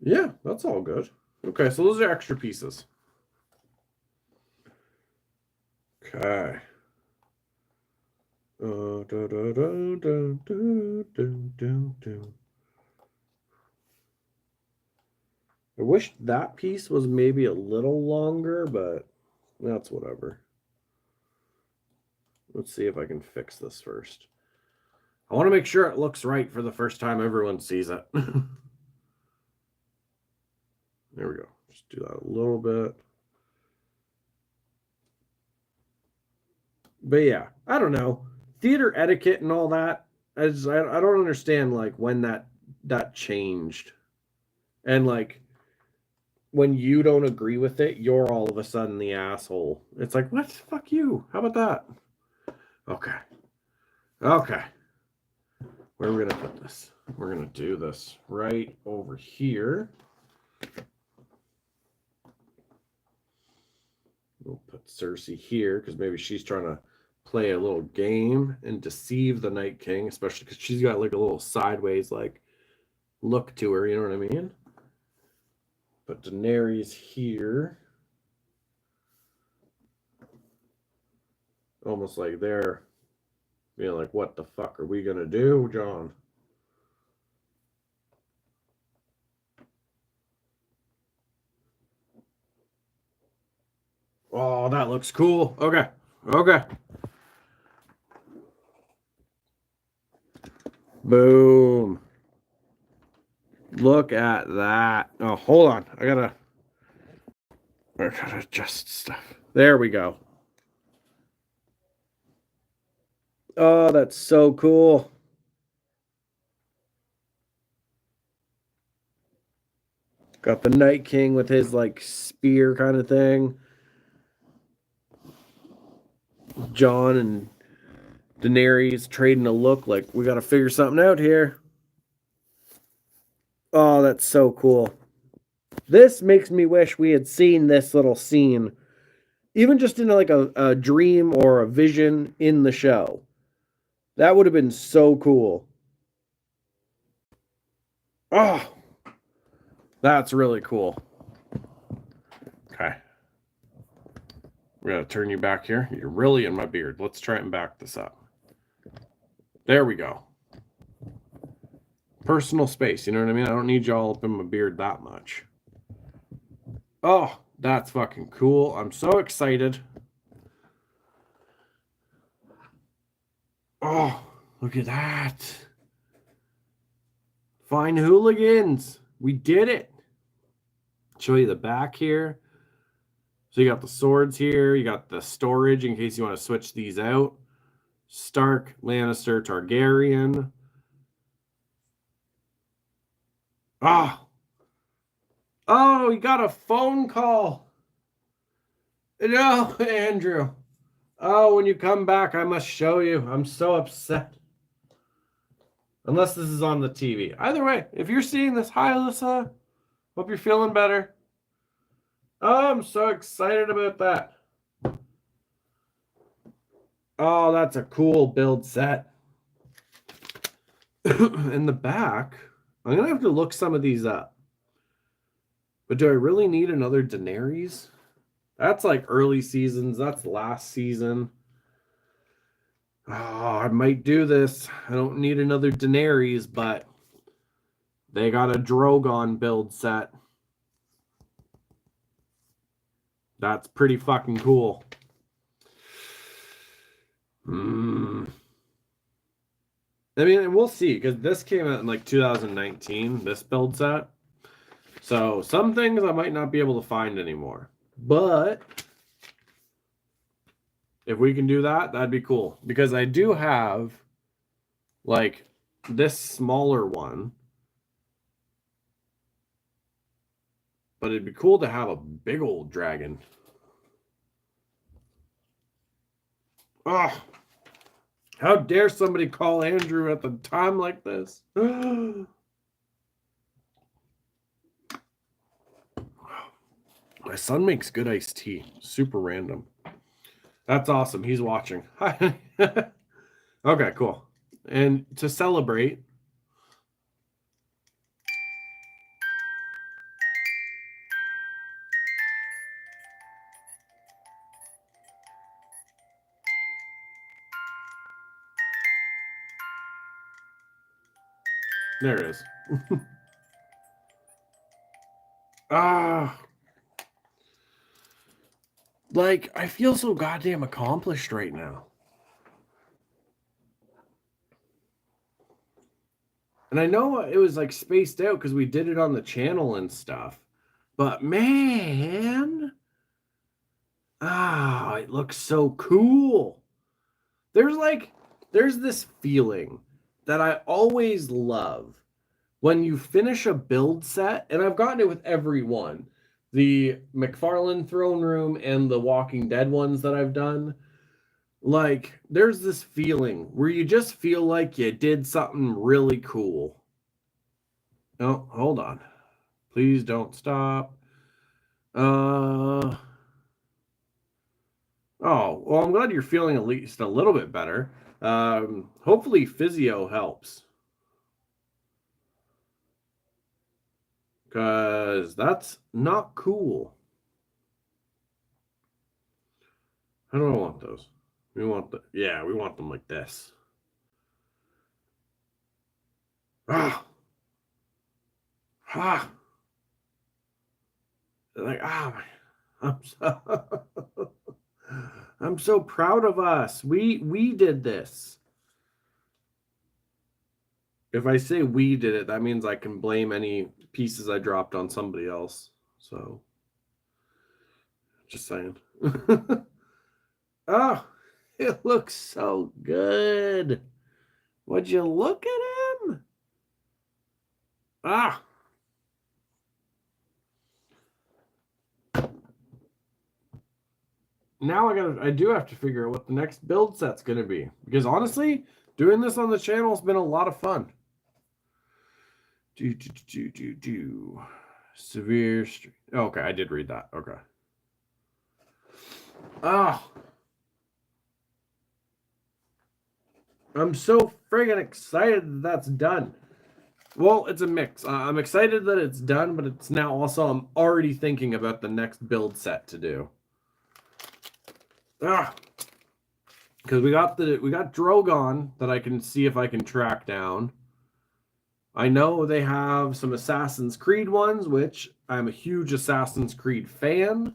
Speaker 1: Yeah, that's all good. Okay, so those are extra pieces. Okay. I wish that piece was maybe a little longer, but that's whatever. Let's see if I can fix this first. I want to make sure it looks right for the first time everyone sees it. There we go. Just do that a little bit. But yeah, I don't know. Theater etiquette and all that. I don't understand like when that changed. And like when you don't agree with it, you're all of a sudden the asshole. It's like, what? Fuck you. How about that? Okay. Okay. Where are we going to put this? We're going to do this right over here. We'll put Cersei here because maybe she's trying to play a little game and deceive the Night King, especially because she's got like a little sideways like look to her, you know what I mean? But Daenerys here, almost like they're being like, what the fuck are we gonna do, John? Oh, that looks cool. Okay. Okay. Boom. Look at that. Oh, hold on. I gotta adjust stuff. There we go. Oh, that's so cool. Got the Night King with his like spear kind of thing. John and Daenerys trading a look like we got to figure something out here. Oh, that's so cool. This makes me wish we had seen this little scene, even just in like a dream or a vision in the show. That would have been so cool. Oh, that's really cool. Okay. We're going to turn you back here. You're really in my beard. Let's try and back this up. There we go. Personal space, you know what I mean? I don't need y'all up in my beard that much. Oh, that's fucking cool. I'm so excited. Oh, look at that. Fine Hooligans. We did it. Show you the back here. So you got the swords here. You got the storage in case you want to switch these out. Stark, Lannister, Targaryen. Oh. Oh, you got a phone call. No, Andrew. Oh, when you come back, I must show you. I'm so upset. Unless this is on the TV. Either way, if you're seeing this, hi, Alyssa. Hope you're feeling better. Oh, I'm so excited about that. Oh, that's a cool build set. In the back, I'm going to have to look some of these up. But do I really need another Daenerys? That's like early seasons. That's last season. Oh, I might do this. I don't need another Daenerys, but they got a Drogon build set. That's pretty fucking cool. I mean, we'll see, because this came out in like 2019, this build set. So some things I might not be able to find anymore. But if we can do that, that'd be cool. Because I do have like this smaller one. But it'd be cool to have a big old dragon. Oh, how dare somebody call Andrew at the time like this? My son makes good iced tea. Super random. That's awesome. He's watching. Hi. Okay, cool. And to celebrate, there it is. Like, I feel so goddamn accomplished right now. And I know it was like spaced out because we did it on the channel and stuff. But man, it looks so cool. There's this feeling that I always love when you finish a build set, and I've gotten it with every one. The McFarlane Throne Room and the Walking Dead ones that I've done. Like, there's this feeling where you just feel like you did something really cool. Oh, hold on. Please don't stop. Oh, well, I'm glad you're feeling at least a little bit better. Hopefully physio helps. Because that's not cool. I don't want those. We want we want them like this. Ah. Ah. Like, I'm so, I'm so proud of us. We did this. If I say we did it, that means I can blame any pieces I dropped on somebody else. So, just saying. Oh, it looks so good. Would you look at him? Ah. Now I do have to figure out what the next build set's going to be. Because honestly, doing this on the channel has been a lot of fun. Severe street. Oh, okay, I did read that. Okay. Oh. I'm so friggin' excited that that's done. Well, it's a mix. I'm excited that it's done, but it's now also I'm already thinking about the next build set to do. Ah. Because we got Drogon that I can see if I can track down. I know they have some Assassin's Creed ones, which I'm a huge Assassin's Creed fan.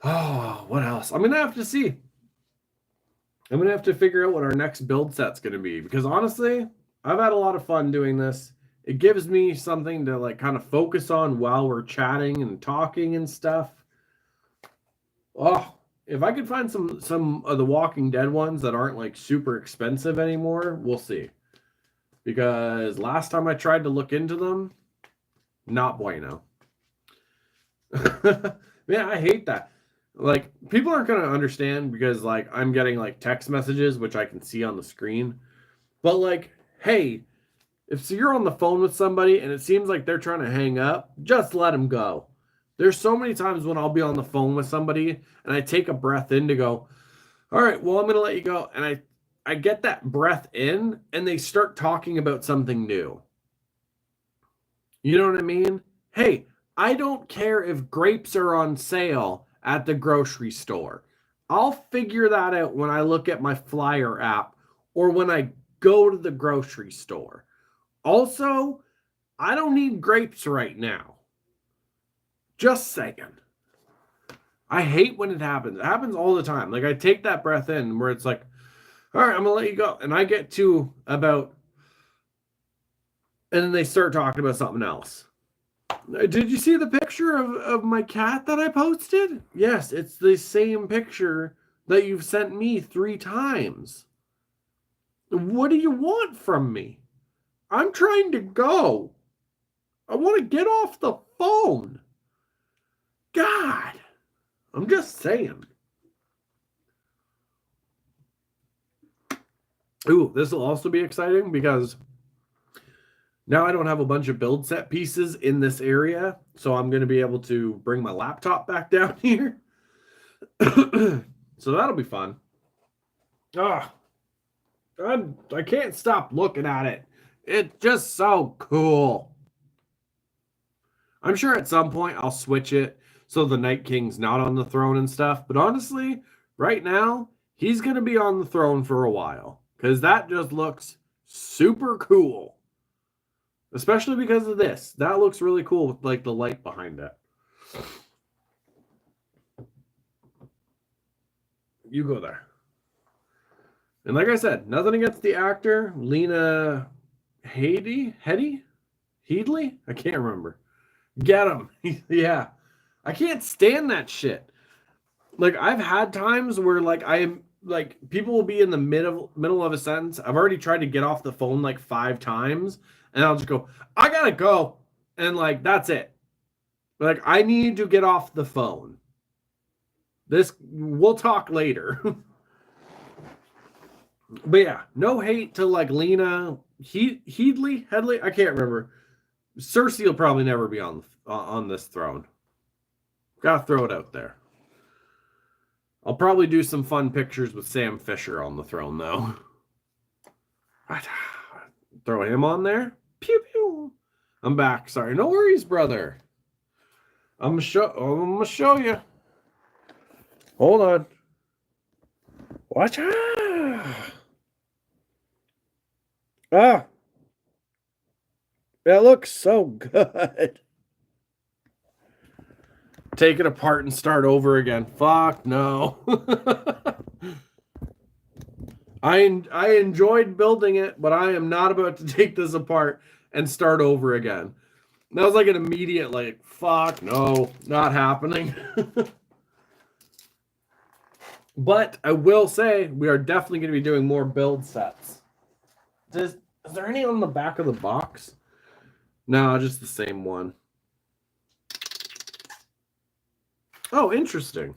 Speaker 1: Oh, what else? I'm gonna have to see. I'm gonna have to figure out what our next build set's gonna be, because honestly, I've had a lot of fun doing this. It gives me something to like kind of focus on while we're chatting and talking and stuff. Oh, if I could find some of the Walking Dead ones that aren't like super expensive anymore, we'll see. Because last time I tried to look into them, not bueno. Man, I hate that. Like, people aren't going to understand because, like, I'm getting, like, text messages, which I can see on the screen. But, like, hey, if you're on the phone with somebody and it seems like they're trying to hang up, just let them go. There's so many times when I'll be on the phone with somebody and I take a breath in to go, all right, well, I'm going to let you go. And I get that breath in and they start talking about something new. You know what I mean? Hey, I don't care if grapes are on sale at the grocery store. I'll figure that out when I look at my flyer app or when I go to the grocery store. Also, I don't need grapes right now. Just saying. I hate when it happens. It happens all the time. Like, I take that breath in where it's like, all right, I'm going to let you go. And I get to about, and then they start talking about something else. Did you see the picture of my cat that I posted? Yes, it's the same picture that you've sent me 3 times. What do you want from me? I'm trying to go. I want to get off the phone. God, I'm just saying. Ooh, this will also be exciting because now I don't have a bunch of build set pieces in this area, so I'm going to be able to bring my laptop back down here. So that'll be fun. Ah, I can't stop looking at it. It's just so cool. I'm sure at some point I'll switch it so the Night King's not on the throne and stuff. But honestly, right now, he's going to be on the throne for a while. Because that just looks super cool. Especially because of this. That looks really cool with like the light behind it. You go there. And like I said, nothing against the actor, Lena Headey? Headley? I can't remember. Get him. Yeah. I can't stand that shit. Like, I've had times where like I'm like people will be in the middle of a sentence. I've already tried to get off the phone like 5 times and I'll just go, I gotta go. And like that's it. Like, I need to get off the phone. We'll talk later. But yeah, no hate to like Lena Headley. I can't remember. Cersei will probably never be on this throne. Gotta throw it out there. I'll probably do some fun pictures with Sam Fisher on the throne, though. Throw him on there. Pew pew. I'm back. Sorry. No worries, brother. I'm gonna show you. Hold on. Watch out. Ah. It looks so good. Take it apart and start over again. Fuck no. I enjoyed building it, but I am not about to take this apart and start over again. That was like an immediate, like, fuck no, not happening. But I will say we are definitely going to be doing more build sets. Is there any on the back of the box? No, just the same one. Oh, interesting.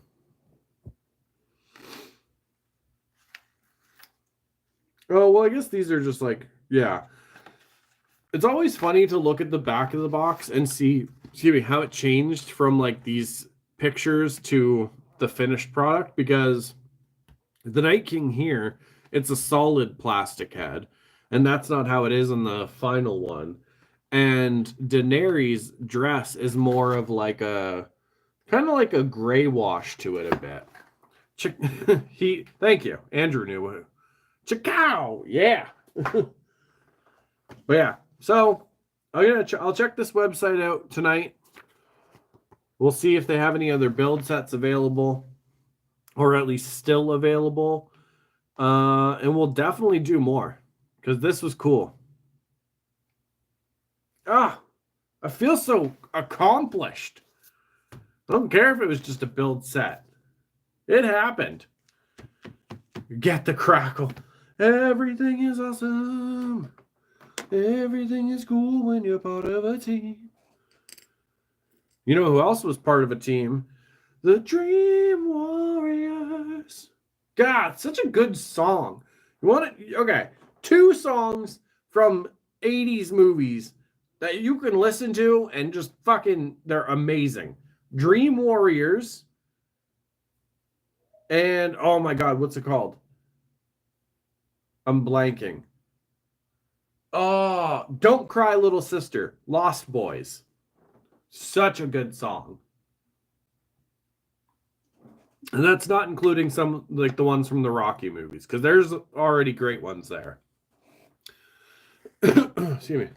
Speaker 1: Oh, well, I guess these are just like, yeah. It's always funny to look at the back of the box and see, excuse me, how it changed from like these pictures to the finished product, because the Night King here, it's a solid plastic head, and that's not how it is in the final one. And Daenerys' dress is more of like a kind of like a gray wash to it a bit. Thank you. Andrew knew. Chickow, yeah. But yeah, so I'll check this website out tonight. We'll see if they have any other build sets available, or at least still available. And we'll definitely do more, because this was cool. I feel so accomplished. I don't care if it was just a build set. It happened. Get the crackle. Everything is awesome. Everything is cool when you're part of a team. You know who else was part of a team? The Dream Warriors. God, such a good song. You want it? Okay. 2 songs from 80s movies that you can listen to and just fucking, they're amazing. Dream Warriors. And, oh my God, what's it called? I'm blanking. Oh, Don't Cry Little Sister. Lost Boys. Such a good song. And that's not including some, like the ones from the Rocky movies, because there's already great ones there. Excuse me.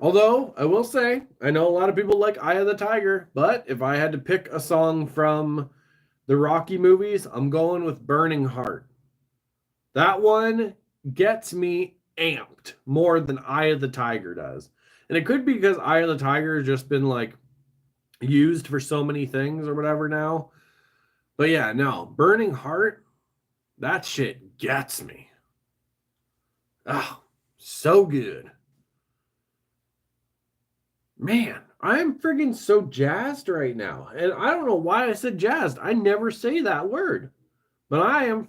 Speaker 1: Although, I will say, I know a lot of people like Eye of the Tiger, but if I had to pick a song from the Rocky movies, I'm going with Burning Heart. That one gets me amped more than Eye of the Tiger does. And it could be because Eye of the Tiger has just been like used for so many things or whatever now. But yeah, no, Burning Heart, that shit gets me. Oh, so good. Man, I'm friggin' so jazzed right now. And I don't know why I said jazzed. I never say that word. But I'm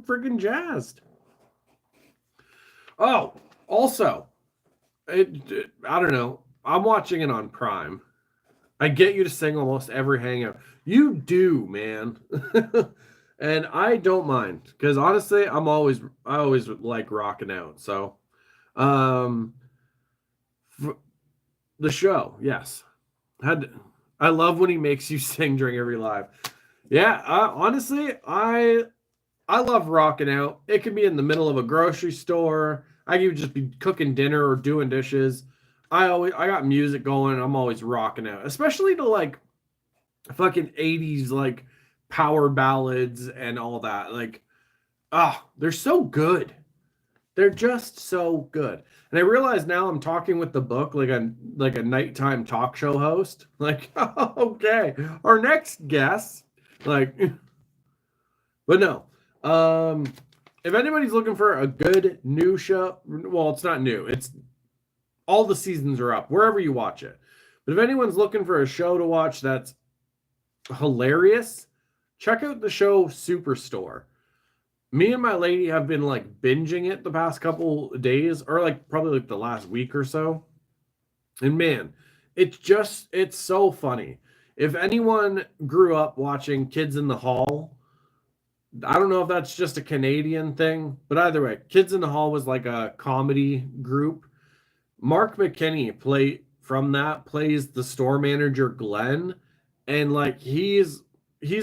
Speaker 1: friggin' jazzed. Oh, also, I don't know. I'm watching it on Prime. I get you to sing almost every Hangout. You do, man. And I don't mind, because honestly, I always like rocking out. So, the show, yes. I love when he makes you sing during every live. Yeah, honestly, I love rocking out. It could be in the middle of a grocery store. I could just be cooking dinner or doing dishes. I got music going. I'm always rocking out, especially to like fucking 80s like power ballads and all that. Like, they're so good. They're just so good. And I realize now I'm talking with the book like a nighttime talk show host. Like, okay, our next guest, like, but no. If anybody's looking for a good new show, well, it's not new. It's all the seasons are up wherever you watch it. But if anyone's looking for a show to watch that's hilarious, check out the show Superstore. Me and my lady have been like binging it the past couple days, or like probably like the last week or so. And man, it's so funny. If anyone grew up watching Kids in the Hall, I don't know if that's just a Canadian thing, but either way, Kids in the Hall was like a comedy group. Mark McKinney plays the store manager Glenn, and like he's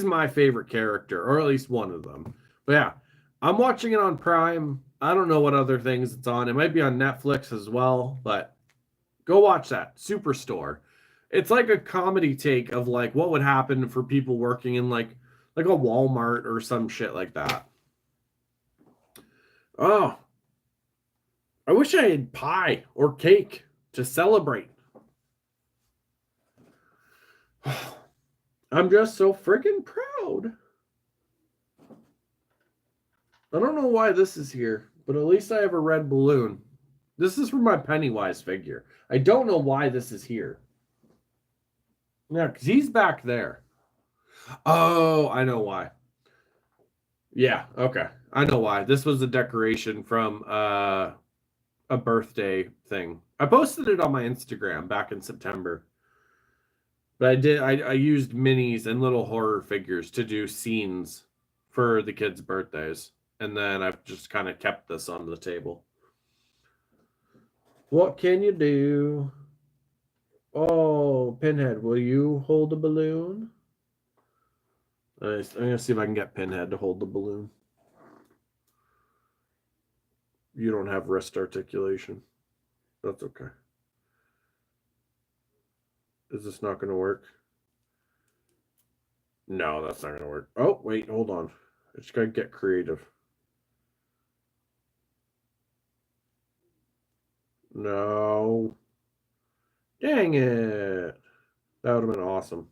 Speaker 1: my favorite character, or at least one of them. But yeah, I'm watching it on Prime. I don't know what other things it's on. It might be on Netflix as well, but go watch that. Superstore. It's like a comedy take of like what would happen for people working in like a Walmart or some shit like that. Oh, I wish I had pie or cake to celebrate. I'm just so friggin' proud. I don't know why this is here, but at least I have a red balloon. This is for my Pennywise figure. I don't know why this is here. Yeah, because he's back there. Oh, I know why. Yeah, okay. I know why. This was a decoration from a birthday thing. I posted it on my Instagram back in September. But I used minis and little horror figures to do scenes for the kids' birthdays. And then I've just kind of kept this on the table. What can you do? Oh, Pinhead, will you hold a balloon? I'm going to see if I can get Pinhead to hold the balloon. You don't have wrist articulation. That's okay. Is this not going to work? No, that's not going to work. Oh, wait, hold on. I just got to get creative. No. Dang it. That would have been awesome.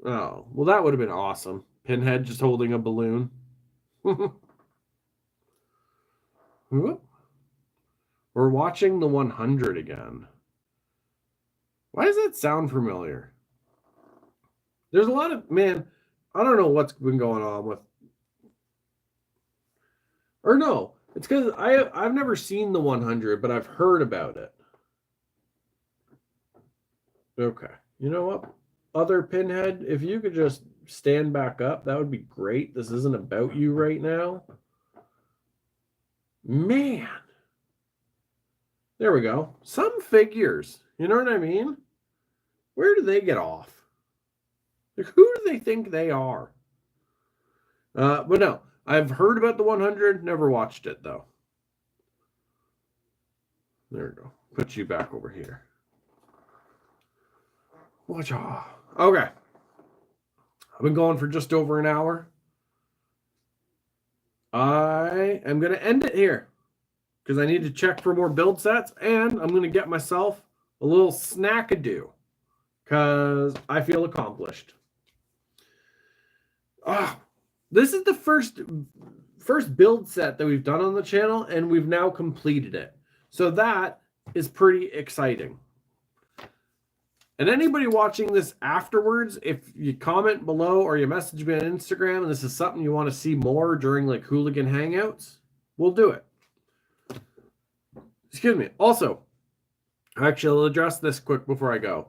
Speaker 1: Oh, well, that would have been awesome. Pinhead just holding a balloon. We're watching the 100 again. Why does that sound familiar? There's a lot of, man, I don't know what's been going on with. Or no, it's because I've never seen the 100, but I've heard about it. Okay. You know what? Other Pinhead, if you could just stand back up, that would be great. This isn't about you right now. Man. There we go. Some figures. You know what I mean? Where do they get off? Like, who do they think they are? But no, I've heard about the 100, never watched it though. There we go. Put you back over here. Watch off. Okay. I've been going for just over an hour. I am going to end it here because I need to check for more build sets, and I'm going to get myself a little snackadoo because I feel accomplished. This is the first build set that we've done on the channel, and we've now completed it. So that is pretty exciting. And anybody watching this afterwards, if you comment below or you message me on Instagram and this is something you want to see more during like Hooligan Hangouts, we'll do it. Excuse me. Also, actually, I'll address this quick before I go.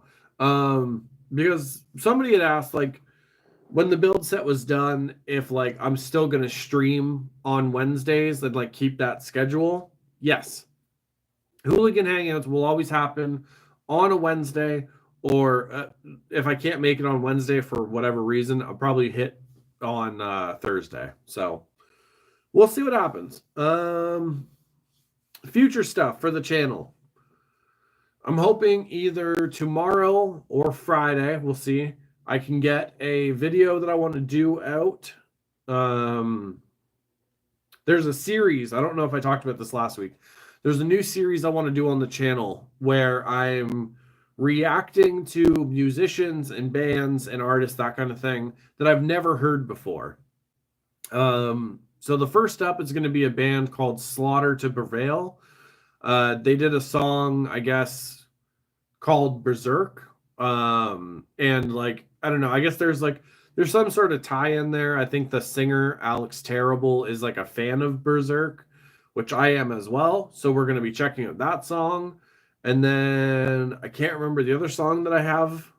Speaker 1: Because somebody had asked, like, when the build set was done, if like I'm still going to stream on Wednesdays and like keep that schedule. Yes. Hooligan Hangouts will always happen on a Wednesday. Or if I can't make it on Wednesday for whatever reason, I'll probably hit on Thursday. So we'll see what happens. Future stuff for the channel. I'm hoping either tomorrow or Friday, we'll see, I can get a video that I want to do out. There's a series. I don't know if I talked about this last week. There's a new series I want to do on the channel where I'm reacting to musicians and bands and artists, that kind of thing, that I've never heard before. So the first up is going to be a band called Slaughter to Prevail. They did a song, I guess, called Berserk. And like, I don't know, I guess there's some sort of tie-in there. I think the singer, Alex Terrible, is like a fan of Berserk, which I am as well. So we're going to be checking out that song. And then I can't remember the other song that I have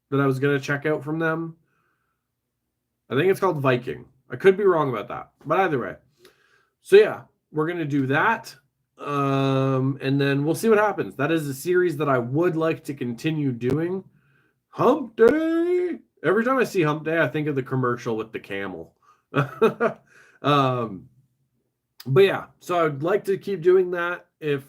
Speaker 1: that I was going to check out from them. I think it's called Viking. I could be wrong about that. But either way. So yeah, we're going to do that. And then we'll see what happens. That is a series that I would like to continue doing. Hump Day. Every time I see Hump Day, I think of the commercial with the camel. But yeah, so I'd like to keep doing that. If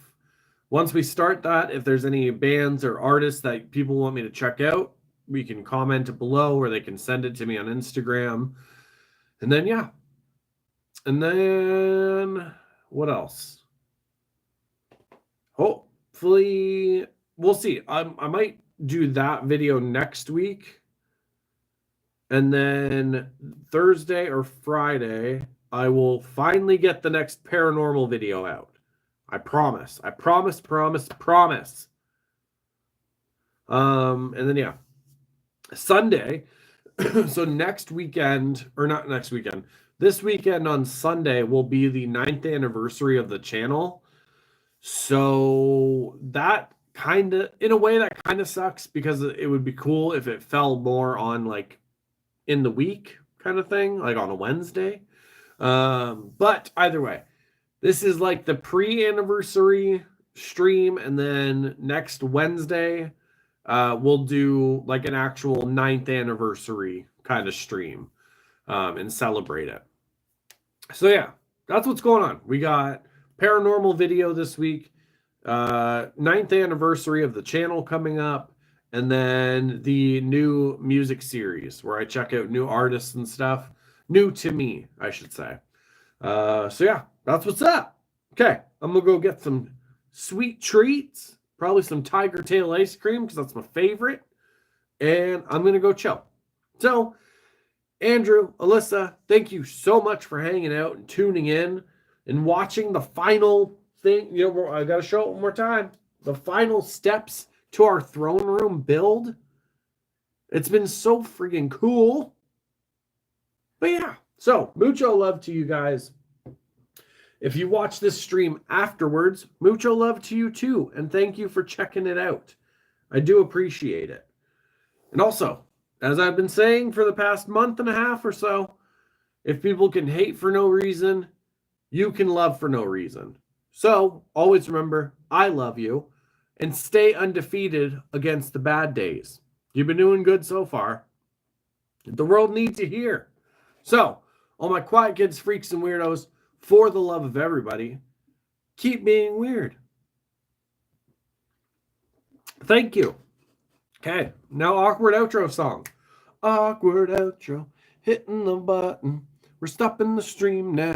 Speaker 1: once we start that, if there's any bands or artists that people want me to check out, we can comment it below, or they can send it to me on Instagram. And then yeah. And then what else? Hopefully, we'll see. I might do that video next week. And then Thursday or Friday, I will finally get the next paranormal video out. I promise. I promise. And then yeah, Sunday. So next weekend, or not next weekend, this weekend on Sunday will be the 9th anniversary of the channel. So that kind of, in a way, that kind of sucks, because it would be cool if it fell more on like in the week kind of thing, like on a Wednesday. But either way, this is like the pre-anniversary stream, and then next Wednesday, we'll do like an actual 9th anniversary kind of stream, and celebrate it. So yeah, that's what's going on. We got paranormal video this week, 9th anniversary of the channel coming up, and then the new music series where I check out new artists and stuff. New to me, I should say. So yeah, that's what's up. Okay, I'm gonna go get some sweet treats, probably some Tiger Tail ice cream, because that's my favorite, and I'm gonna go chill. So, Andrew, Alyssa, thank you so much for hanging out and tuning in and watching the final thing. You know, I gotta show it one more time. The final steps to our throne room build. It's been so freaking cool. But yeah, so mucho love to you guys. If you watch this stream afterwards, mucho love to you too. And thank you for checking it out. I do appreciate it. And also, as I've been saying for the past month and a half or so, if people can hate for no reason, you can love for no reason. So always remember, I love you, and stay undefeated against the bad days. You've been doing good so far. The world needs you here. So, all my quiet kids, freaks, and weirdos, for the love of everybody, keep being weird. Thank you. Okay, now awkward outro song. Awkward outro, hitting the button. We're stopping the stream now.